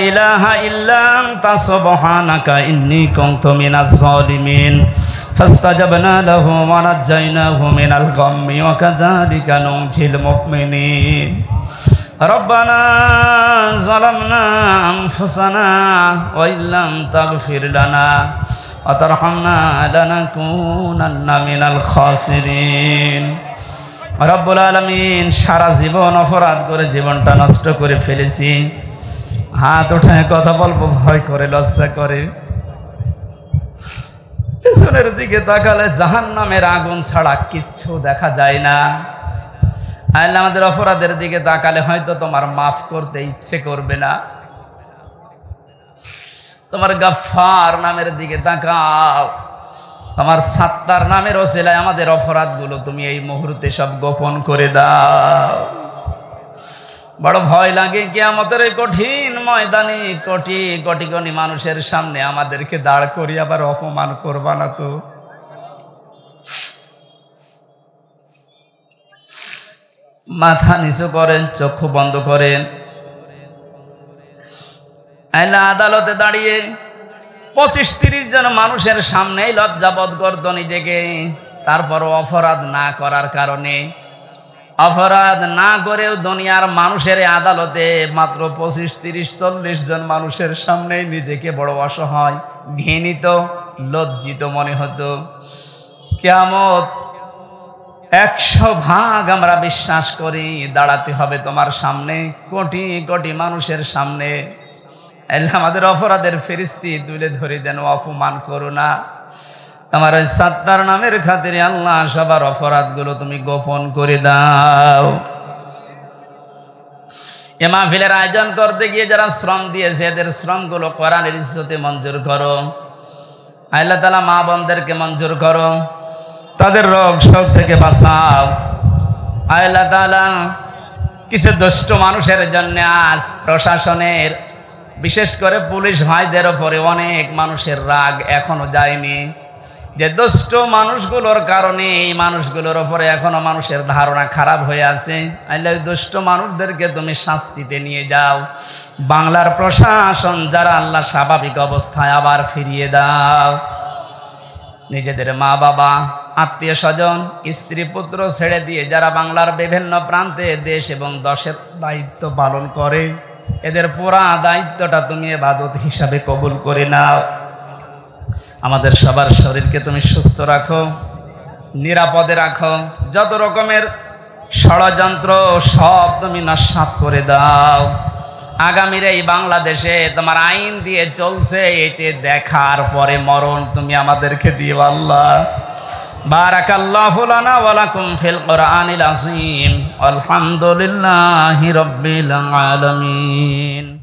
ইলাহা ইল্লা আনতা সুবহানাকা ইন্নী কুনতু মিনাজ জালিমিন। ফাস্তাজাবনা লাহু ওয়া নাজ্জায়নাহু মিনাল গাম্মি ওয়া কাযালিকা নুনজিল মুমিনিন। রব্বানা যালামনা আনফুসানা ওয়া ইল্লাম তাগফির লানা ওয়া তারহামনা লানাকুনান্না মিনাল খাসিরিন। রব্বুল আলামিন, সারা জীবন অপরাধ করে জীবনটা নষ্ট করে ফেলেছি। হাত উঠায় কথা বলবো ভয় করে, লজ্জা করে। পেছনের দিকে তাকালে জাহান্নামের আগুন ছাড়া কিচ্ছু দেখা যায় না। আল্লাহ, আমাদের অপরাধের দিকে তাকালে হয়তো তোমার মাফ করতে ইচ্ছে করবে না। তোমার গাফফার নামের দিকে তাকাও, তোমার সাত্তার নামের ওসিলায় আমাদের অপরাধগুলো তুমি এই মুহূর্তে সব গোপন করে দাও। বড় ভয় লাগে কিয়ামতের এই কঠিন ময়দানে কোটি কোটি কোটি মানুষের সামনে আমাদেরকে দাঁড় করিয়ে আবার অপমান করবা না তো? মাথা নিচু করেন, চক্ষু বন্ধ করেন। আল্লাহ আদালতে দাঁড়িয়ে 25-30 জন মানুষের সামনে লজ্জাবোধ করত নিজেকে, তারপর অপরাধ না করার কারণে, অপরাধ না করেও দুনিয়ার মানুষের আদালতে মাত্র 25-30-40 জন মানুষের সামনে নিজেকে বড় অসহায়, ঘৃণিত, লজ্জিত মনে হতো। কিয়ামত 100 ভাগ আমরা বিশ্বাস করি দাঁড়াতে হবে তোমার সামনে, কোটি কোটি মানুষের সামনে। আল্লাহ, আমাদের অপরাধের ফেরেশতা তুলে ধরে দেন, অপমান করো না। তোমার ওই সাত্তার নামের খাতিরে আল্লাহ সবার অপরাধগুলো তুমি গোপন করে দাও। এ মাহফিলের আয়োজন করতে গিয়ে যারা শ্রম দিয়েছে, এদের শ্রমগুলো কোরআনের ইজ্জতে মঞ্জুর করো। আল্লাহ তাআলা মা বোনদেরকে মঞ্জুর করো, তাদের রোগ শোক থেকে বাঁচাও। আল্লাহ তাআলা কিছু দুষ্ট মানুষের জন্য আজ প্রশাসনের, বিশেষ করে পুলিশ ভাইদের ওপরে অনেক মানুষের রাগ এখনো যায়নি। যে দুষ্ট মানুষগুলোর কারণে এই মানুষগুলোর উপরে এখনো মানুষের ধারণা খারাপ হয়ে আছে। আল্লাহ দুষ্ট মানুষদেরকে তুমি শাস্তিতে নিয়ে যাও। বাংলার প্রশাসন যারা আল্লাহ স্বাভাবিক অবস্থায় আবার ফিরিয়ে দাও। নিজেদের মা বাবা আত্মীয় স্বজন স্ত্রী পুত্র ছেড়ে দিয়ে যারা বাংলার বিভিন্ন প্রান্তে দেশ এবং দশের দায়িত্ব পালন করে, এদের পুরা দায়িত্বটা তুমি ইবাদত হিসাবে কবুল করে নাও। আমাদের সবার শরীরকে তুমি সুস্থ রাখো, নিরাপদে রাখো। যত রকমের ষড়যন্ত্র সব তুমি নস্যাৎ করে দাও। আগামীর এই বাংলাদেশে তোমার আইন দিয়ে চলছে, এটি দেখার পরে মরণ তুমি আমাদেরকে দিও আল্লাহ। বারাকাল্লাহু লানা ওয়া লাকুম ফিল কুরআনিল আযীম। আলহামদুলিল্লাহি রাব্বিল আলামিন।